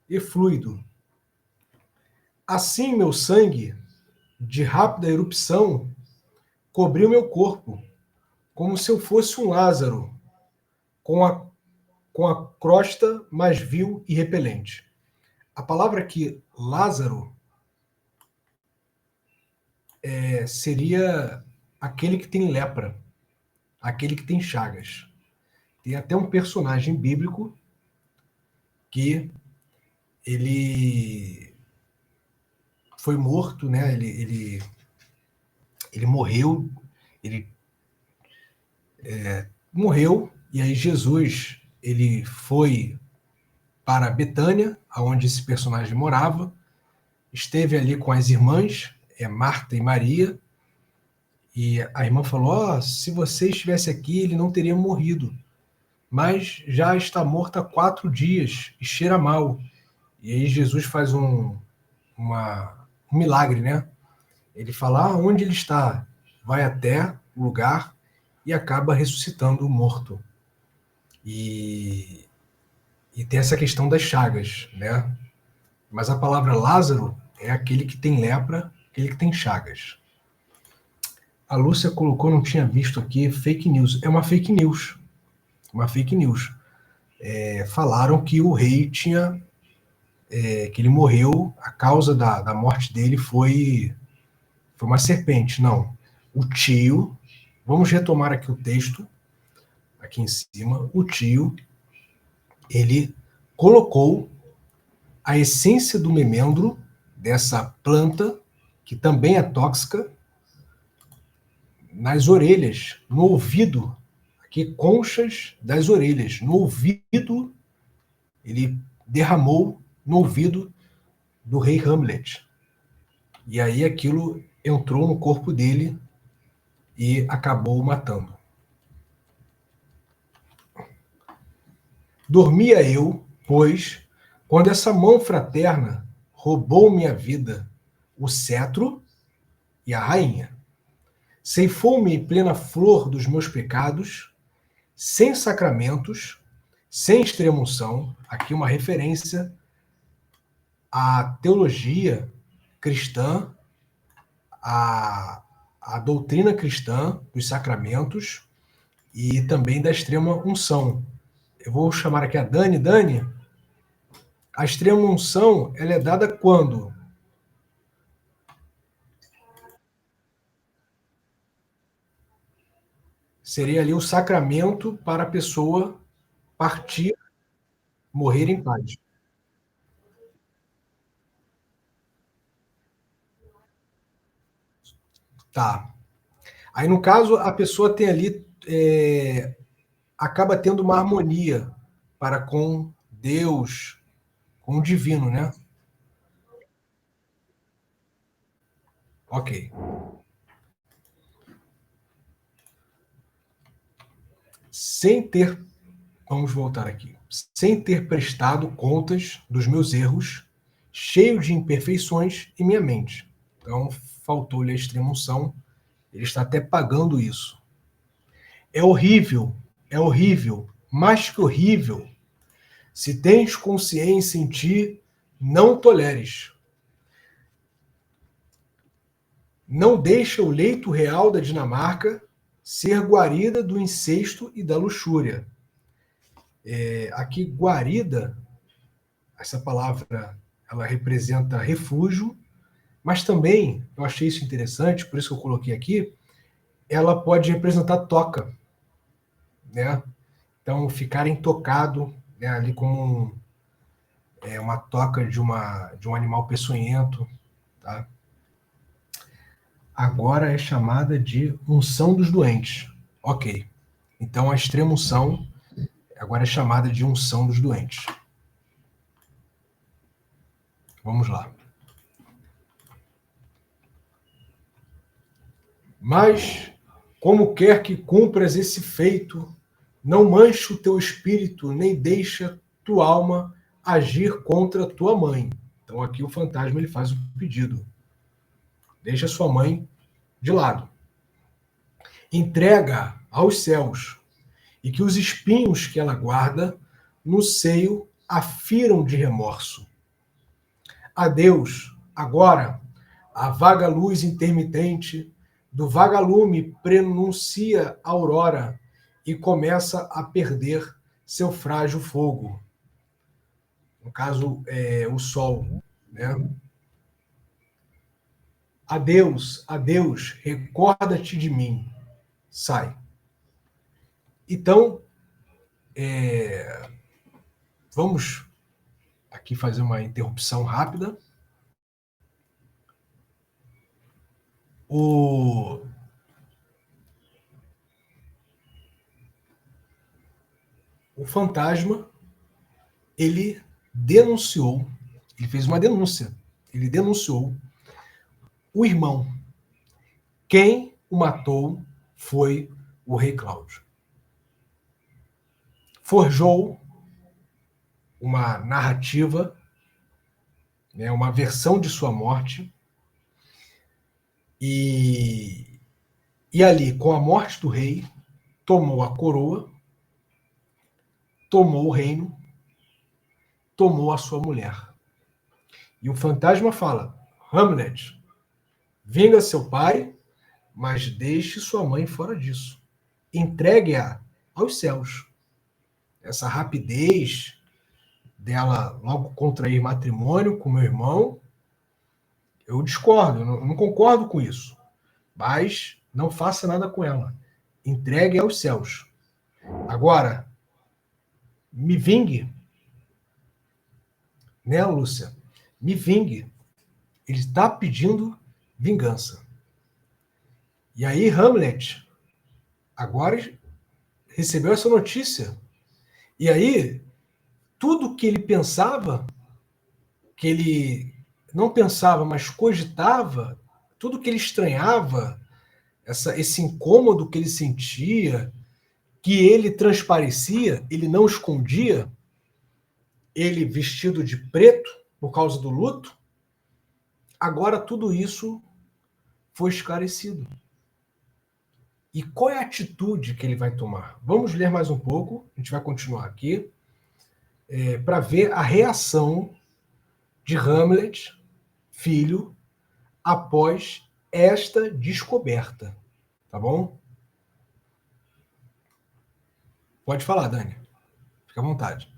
[SPEAKER 1] e fluido. Assim, meu sangue, de rápida erupção, cobriu meu corpo, como se eu fosse um Lázaro, com a crosta mais vil e repelente. A palavra aqui, Lázaro, seria aquele que tem lepra, aquele que tem chagas. Tem até um personagem bíblico que ele foi morto, né? Ele morreu, ele morreu, e aí Jesus ele foi para Betânia, onde esse personagem morava, esteve ali com as irmãs, Marta e Maria, e a irmã falou: se você estivesse aqui, ele não teria morrido, mas já está morto há 4 dias e cheira mal. E aí Jesus faz um milagre, né? Ele fala: onde ele está? Vai até o lugar e acaba ressuscitando o morto. E tem essa questão das chagas, né? Mas a palavra Lázaro é aquele que tem lepra, aquele que tem chagas. A Lúcia colocou, não tinha visto aqui, fake news. É uma fake news. Uma fake news. Falaram que o rei tinha... que ele morreu, a causa da morte dele foi uma serpente. Não. O tio... Vamos retomar aqui o texto, aqui em cima. O tio, ele colocou a essência do memendro, dessa planta, que também é tóxica, nas orelhas, no ouvido, aqui, conchas das orelhas, no ouvido, ele derramou no ouvido do rei Hamlet. E aí aquilo entrou no corpo dele e acabou o matando. Dormia eu, pois, quando essa mão fraterna roubou minha vida, o cetro e a rainha. Ceifou-me em plena flor dos meus pecados, sem sacramentos, sem extrema-unção. Aqui uma referência à teologia cristã, à doutrina cristã dos sacramentos e também da extrema-unção. Eu vou chamar aqui a Dani. Dani, a extrema-unção, ela é dada quando? Seria ali o sacramento para a pessoa partir, morrer em paz. Tá. Aí, no caso, a pessoa tem ali, acaba tendo uma harmonia para com Deus, com o divino, né? Ok. Vamos voltar aqui. Sem ter prestado contas dos meus erros, cheio de imperfeições em minha mente. Então, faltou-lhe a extrema-unção. Ele está até pagando isso. É horrível, mais que horrível, Se tens consciência em ti, não toleres. Não deixa o leito real da Dinamarca ser guarida do incesto e da luxúria. Aqui, guarida, essa palavra, ela representa refúgio, mas também, eu achei isso interessante, por isso que eu coloquei aqui, ela pode representar toca, né? Então, ficar intocado, né, ali como uma toca de um animal peçonhento, tá? Agora é chamada de unção dos doentes. Ok. Então, a extrema unção agora é chamada de unção dos doentes. Vamos lá. Mas, como quer que cumpras esse feito, não manche o teu espírito, nem deixa tua alma agir contra tua mãe. Então, aqui o fantasma ele faz o pedido. Deixa sua mãe de lado. Entrega aos céus, e que os espinhos que ela guarda no seio a firam de remorso. Adeus, agora, a vaga luz intermitente do vagalume prenuncia a aurora e começa a perder seu frágil fogo. No caso, o sol, né? Adeus, adeus, recorda-te de mim. Sai. Então, vamos aqui fazer uma interrupção rápida. O fantasma, ele denunciou, ele fez uma denúncia, ele denunciou o irmão. Quem o matou foi o rei Cláudio. Forjou uma narrativa, né, uma versão de sua morte, e ali, com a morte do rei, tomou a coroa, tomou o reino, tomou a sua mulher. E o fantasma fala: Hamlet, vinga seu pai, mas deixe sua mãe fora disso. Entregue-a aos céus. Essa rapidez dela logo contrair matrimônio com meu irmão, eu discordo, eu não concordo com isso. Mas não faça nada com ela. Entregue aos céus. Agora, me vingue, né, Lúcia? Me vingue. Ele está pedindo vingança. E aí, Hamlet, agora recebeu essa notícia. E aí, tudo que ele pensava, que ele não pensava, mas cogitava, tudo que ele estranhava, esse incômodo que ele sentia, que ele transparecia, ele não escondia, ele vestido de preto por causa do luto, agora tudo isso foi esclarecido. E qual é a atitude que ele vai tomar? Vamos ler mais um pouco, a gente vai continuar aqui, para ver a reação de Hamlet, filho, após esta descoberta. Tá bom? Pode falar, Dani. Fica à vontade.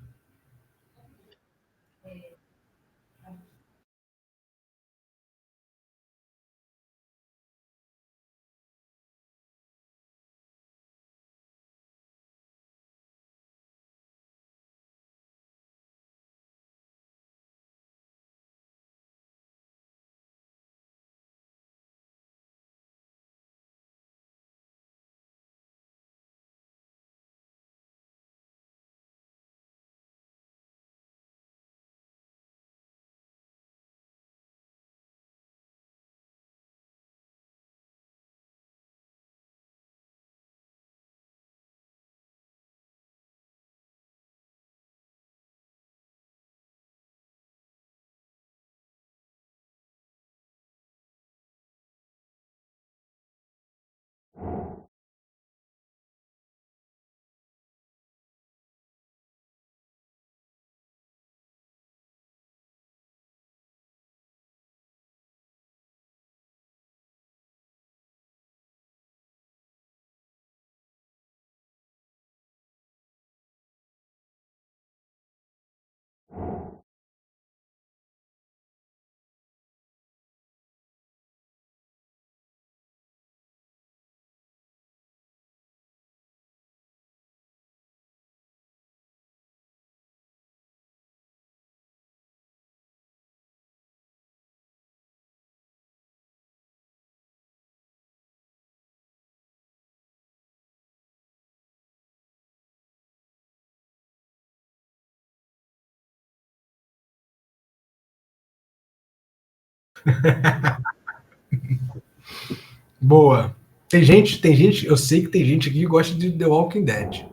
[SPEAKER 1] Boa. Eu sei que tem gente aqui que gosta de The Walking Dead.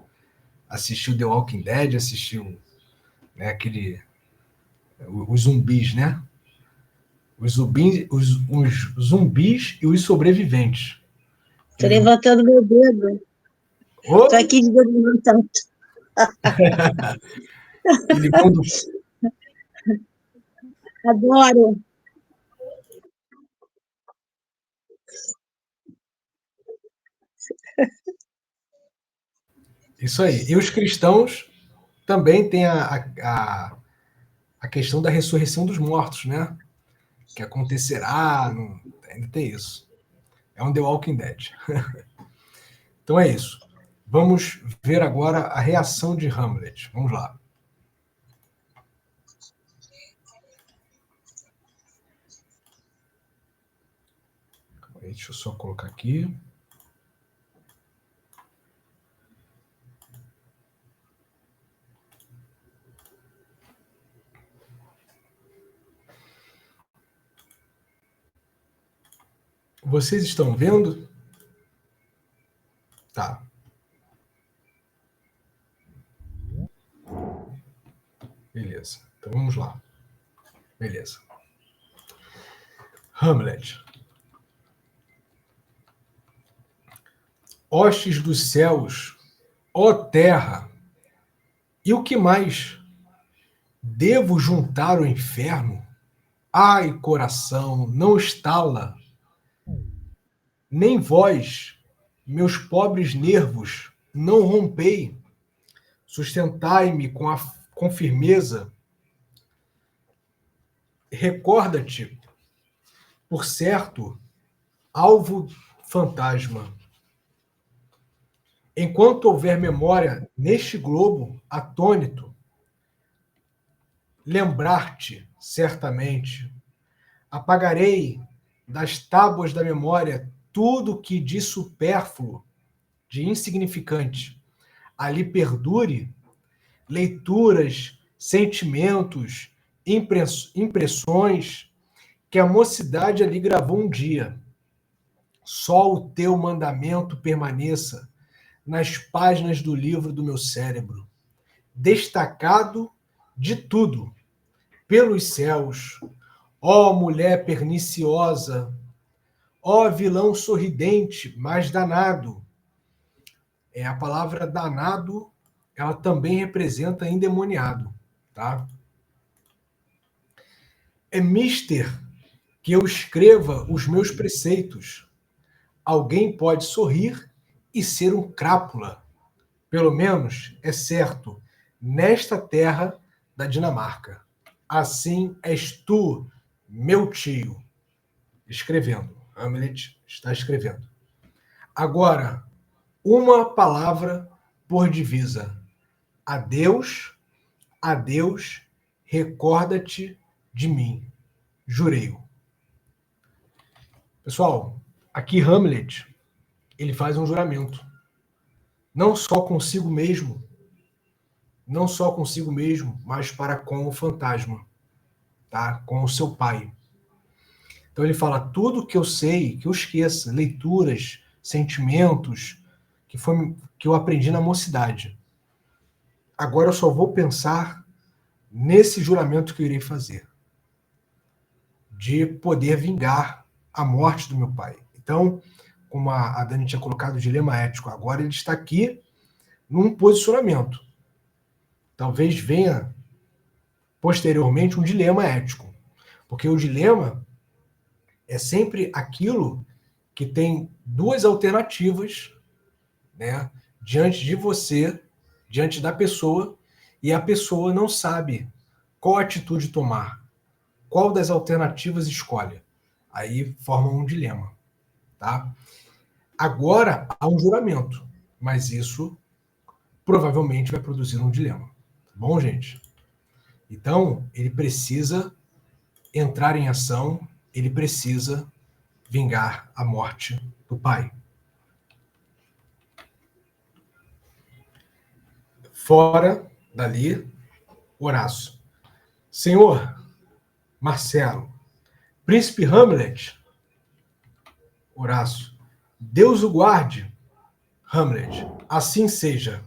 [SPEAKER 1] Assistiu The Walking Dead, assistiu, né, os zumbis, né? Os zumbis e os sobreviventes.
[SPEAKER 2] Tô levantando meu dedo.
[SPEAKER 1] Oh!
[SPEAKER 2] Tô aqui de dedo levantando.
[SPEAKER 1] Aquele mundo.
[SPEAKER 2] Adoro.
[SPEAKER 1] Isso aí. E os cristãos também têm a questão da ressurreição dos mortos, né? Que acontecerá, ainda tem isso. É um The Walking Dead. Então é isso. Vamos ver agora a reação de Hamlet. Vamos lá. Deixa eu só colocar aqui. Vocês estão vendo? Tá. Beleza. Então vamos lá. Beleza. Hamlet. Hostes dos céus, ó terra, e o que mais? Devo juntar o inferno? Ai, coração, não estala. Nem vós, meus pobres nervos, não rompei. Sustentai-me com firmeza. Recorda-te, por certo, alvo fantasma. Enquanto houver memória neste globo atônito, lembrar-te, certamente, apagarei das tábuas da memória tudo que de supérfluo, de insignificante, ali perdure, leituras, sentimentos, impressões que a mocidade ali gravou um dia. Só o teu mandamento permaneça nas páginas do livro do meu cérebro, destacado de tudo, pelos céus. Ó mulher perniciosa, ó vilão sorridente, mas danado. A palavra danado, ela também representa endemoniado, tá? É mister que eu escreva os meus preceitos. Alguém pode sorrir e ser um crápula. Pelo menos, é certo, nesta terra da Dinamarca. Assim és tu, meu tio. Escrevendo. Hamlet está escrevendo. Agora, uma palavra por divisa. Adeus, adeus, recorda-te de mim. Jurei-o. Pessoal, aqui Hamlet, ele faz um juramento. Não só consigo mesmo, mas para com o fantasma, tá? Com o seu pai. Então ele fala tudo que eu sei, que eu esqueça, leituras, sentimentos, que eu aprendi na mocidade. Agora eu só vou pensar nesse juramento que eu irei fazer, de poder vingar a morte do meu pai. Então, como a Dani tinha colocado o dilema ético, agora ele está aqui num posicionamento. Talvez venha posteriormente um dilema ético, porque o dilema é sempre aquilo que tem duas alternativas, né, diante de você, diante da pessoa, e a pessoa não sabe qual atitude tomar, qual das alternativas escolhe. Aí forma um dilema, tá? Agora há um juramento, mas isso provavelmente vai produzir um dilema. Tá bom, gente? Então, ele precisa entrar em ação, ele precisa vingar a morte do pai. Fora dali, Horácio. Senhor, Marcelo, Príncipe Hamlet, Horácio. Deus o guarde, Hamlet. Assim seja.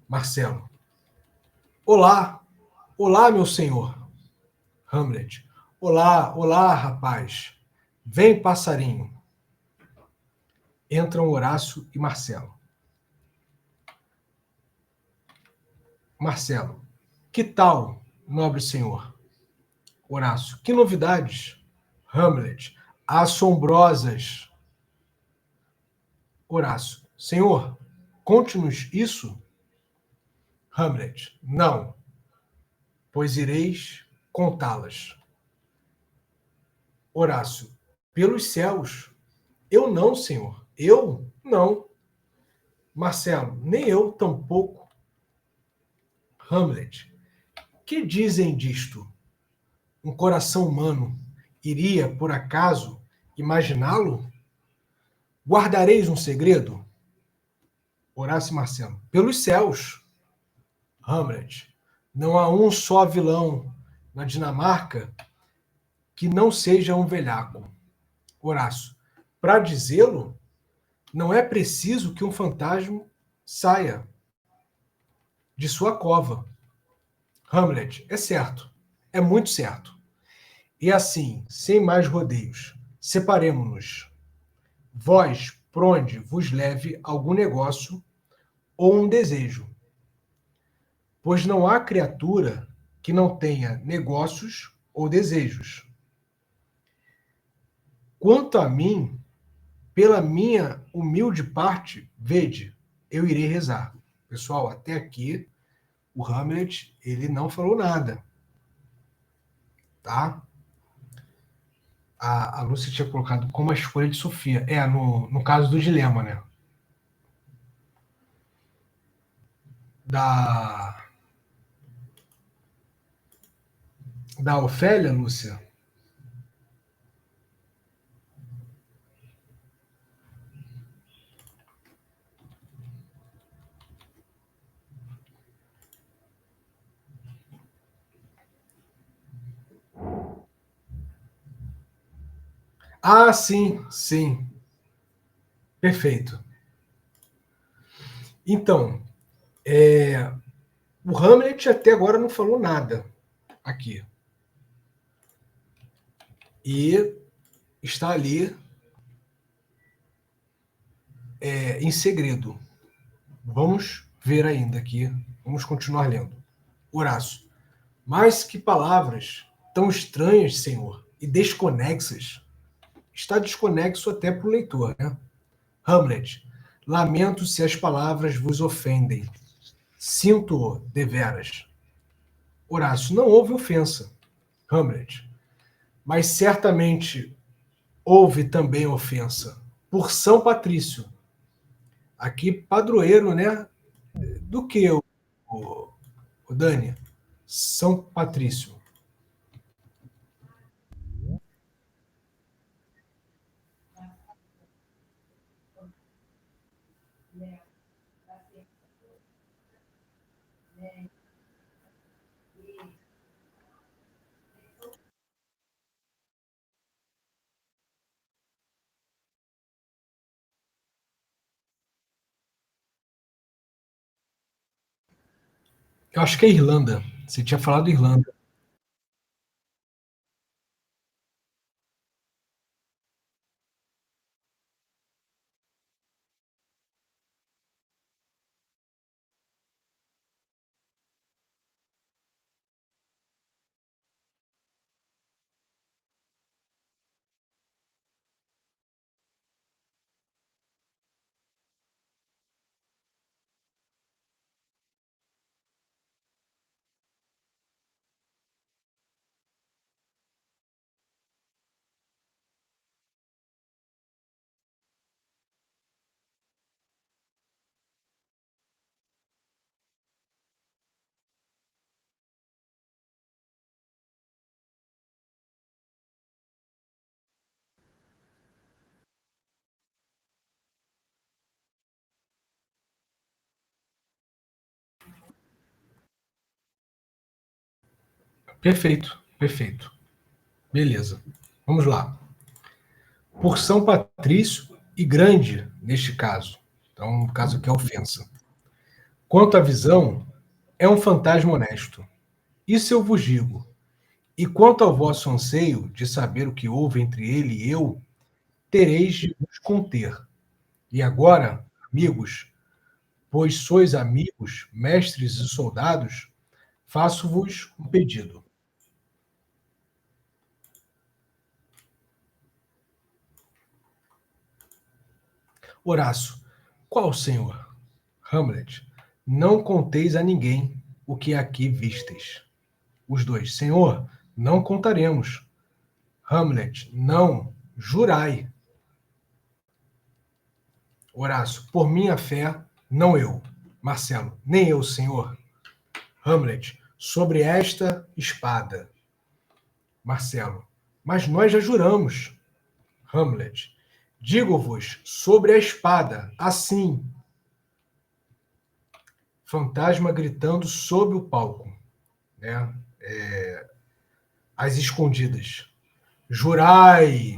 [SPEAKER 1] Marcelo. Olá, olá, meu senhor. Hamlet. Olá, olá, rapaz. Vem, passarinho. Entram Horácio e Marcelo. Marcelo. Que tal, nobre senhor? Horácio. Que novidades? Hamlet. Assombrosas. Horácio. Senhor, conte-nos isso. Hamlet. Não, pois ireis contá-las. Horácio. Pelos céus. Eu não, senhor. Eu não. Marcelo. Nem eu tampouco. Hamlet. Que dizem disto? Um coração humano iria, por acaso, imaginá-lo? Guardareis um segredo? Horácio e Marcelo. Pelos céus. Hamlet. Não há um só vilão na Dinamarca que não seja um velhaco. Horácio. Para dizê-lo, não é preciso que um fantasma saia de sua cova. Hamlet. É certo. É muito certo. E assim, sem mais rodeios, separemo-nos. Vós, por onde vos leve algum negócio ou um desejo. Pois não há criatura que não tenha negócios ou desejos. Quanto a mim, pela minha humilde parte, vede, eu irei rezar. Pessoal, até aqui, o Hamlet, ele não falou nada, tá? A Lúcia tinha colocado como a escolha de Sofia. No caso do dilema, né? Da, da Ofélia, Lúcia? Ah, sim, sim. Perfeito. Então, o Hamlet até agora não falou nada aqui. E está ali em segredo. Vamos ver ainda aqui. Vamos continuar lendo. Horácio. Mas que palavras tão estranhas, senhor, e desconexas. Está desconexo até para o leitor, né? Hamlet. Lamento se as palavras vos ofendem. Sinto-o deveras. Horácio. Não houve ofensa. Hamlet. Mas certamente houve também ofensa. Por São Patrício. Aqui, padroeiro, né? Do que o Dani? São Patrício. Eu acho que é Irlanda. Você tinha falado Irlanda. Perfeito, perfeito. Beleza. Vamos lá. Por São Patrício e grande, neste caso. Então, no caso aqui é ofensa. Quanto à visão, é um fantasma honesto. Isso eu vos digo. E quanto ao vosso anseio de saber o que houve entre ele e eu, tereis de vos conter. E agora, amigos, pois sois amigos, mestres e soldados, faço-vos um pedido. Horácio, qual, senhor? Hamlet, não conteis a ninguém o que aqui vistes. Os dois, senhor, não contaremos. Hamlet, não, jurai. Horácio, por minha fé, não eu. Marcelo, nem eu, senhor. Hamlet, sobre esta espada. Marcelo, mas nós já juramos. Hamlet, digo-vos sobre a espada, assim. Fantasma gritando sob o palco, né? Às escondidas. Jurai!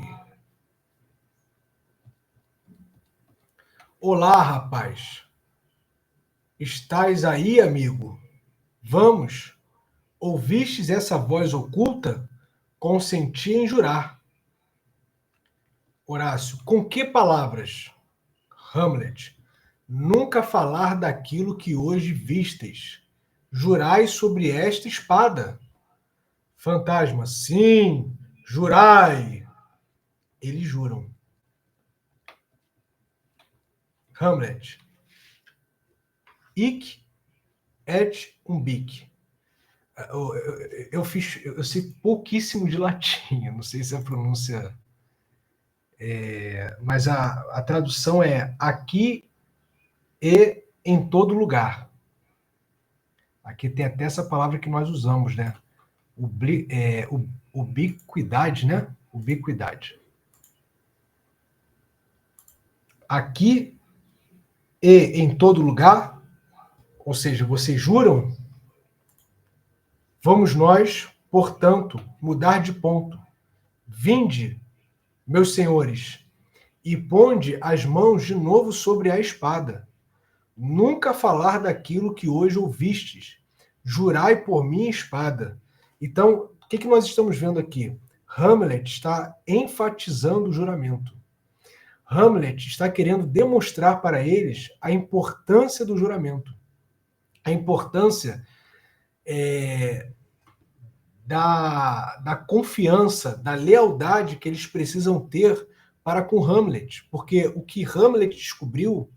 [SPEAKER 1] Olá, rapaz. Estais aí, amigo? Vamos. Ouvistes essa voz oculta? Consenti em jurar. Horácio, com que palavras? Hamlet, nunca falar daquilo que hoje vistes. Jurai sobre esta espada. Fantasma, sim, jurai. Eles juram. Hamlet, hic et umbic. Eu sei pouquíssimo de latim, não sei se a pronúncia mas a tradução é aqui e em todo lugar. Aqui tem até essa palavra que nós usamos, né? Ubiquidade, né? Ubiquidade. Aqui e em todo lugar, ou seja, vocês juram? Vamos nós, portanto, mudar de ponto. Vinde, meus senhores, e ponde as mãos de novo sobre a espada. Nunca falar daquilo que hoje ouvistes. Jurai por minha espada. Então, o que nós estamos vendo aqui? Hamlet está enfatizando o juramento. Hamlet está querendo demonstrar para eles a importância do juramento. A importância da confiança, da lealdade que eles precisam ter para com Hamlet. Porque o que Hamlet descobriu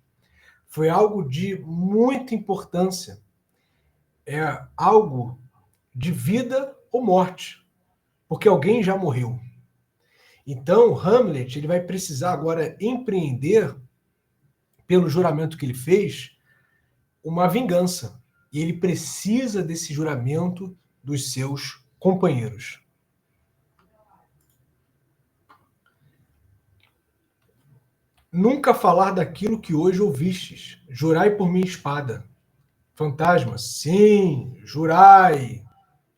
[SPEAKER 1] foi algo de muita importância. É algo de vida ou morte. Porque alguém já morreu. Então, Hamlet ele vai precisar agora empreender, pelo juramento que ele fez, uma vingança. E ele precisa desse juramento dos seus companheiros. Nunca falar daquilo que hoje ouvistes. Jurai por minha espada. Fantasma, sim, jurai.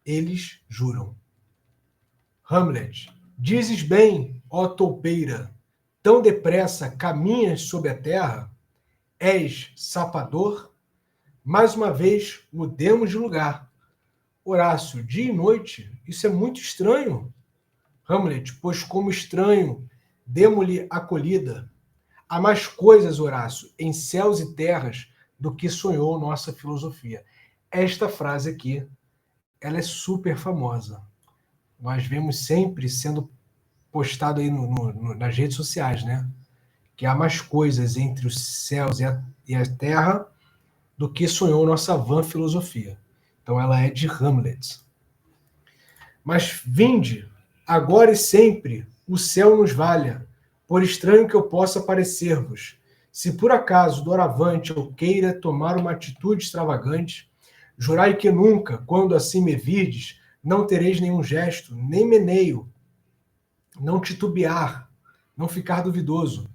[SPEAKER 1] Eles juram. Hamlet, dizes bem, ó toupeira, tão depressa caminhas sob a terra? És sapador? Mais uma vez, mudemos de lugar. Horácio, dia e noite, isso é muito estranho. Hamlet, pois como estranho, demo-lhe acolhida. Há mais coisas, Horácio, em céus e terras do que sonhou nossa filosofia. Esta frase aqui, ela é super famosa. Nós vemos sempre sendo postado aí nas redes sociais, né? Que há mais coisas entre os céus e a terra do que sonhou nossa vã filosofia. Então ela é de Hamlet. Mas vinde, agora e sempre, o céu nos valha, por estranho que eu possa parecer-vos. Se por acaso, doravante, eu queira tomar uma atitude extravagante, jurai que nunca, quando assim me virdes, não tereis nenhum gesto, nem meneio, não titubear, não ficar duvidoso,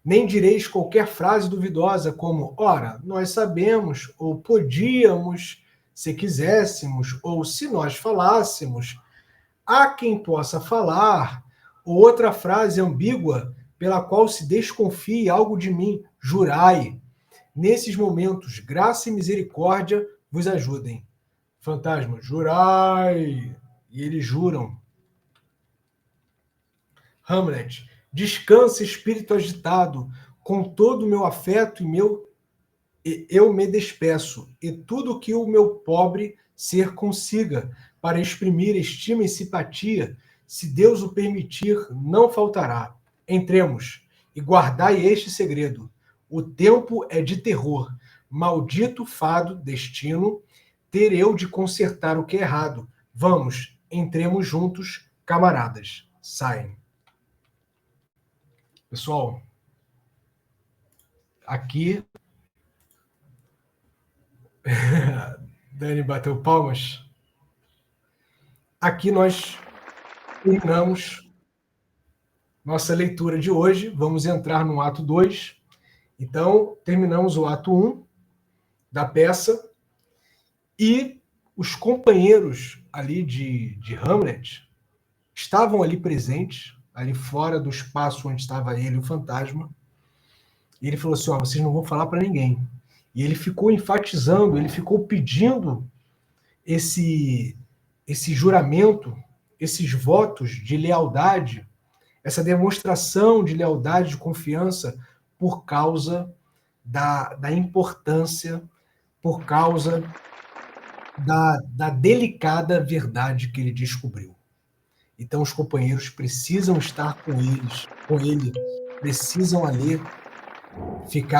[SPEAKER 1] nem direis qualquer frase duvidosa como, ora, nós sabemos, ou podíamos, se quiséssemos, ou se nós falássemos. há quem possa falar, ou outra frase ambígua, pela qual se desconfie algo de mim, jurai. Nesses momentos, graça e misericórdia vos ajudem. Fantasma, jurai! E eles juram. Hamlet, descansa, espírito agitado, com todo o meu afeto eu me despeço, e tudo que o meu pobre ser consiga, para exprimir estima e simpatia, se Deus o permitir, não faltará. Entremos, e guardai este segredo. O tempo é de terror, maldito fado, destino, ter eu de consertar o que é errado. Vamos, entremos juntos, camaradas. Saem. Pessoal, aqui Dani bateu palmas. Aqui nós terminamos nossa leitura de hoje. Vamos entrar no ato 2. Então, terminamos o ato 1 da peça e os companheiros ali de Hamlet estavam ali presentes, ali fora do espaço onde estava ele, o fantasma. E ele falou assim, vocês não vão falar para ninguém. E ele ficou enfatizando, ele ficou pedindo esse juramento, esses votos de lealdade, essa demonstração de lealdade, de confiança, por causa da importância, por causa da delicada verdade que ele descobriu. Então, os companheiros precisam estar com ele, precisam ali ficar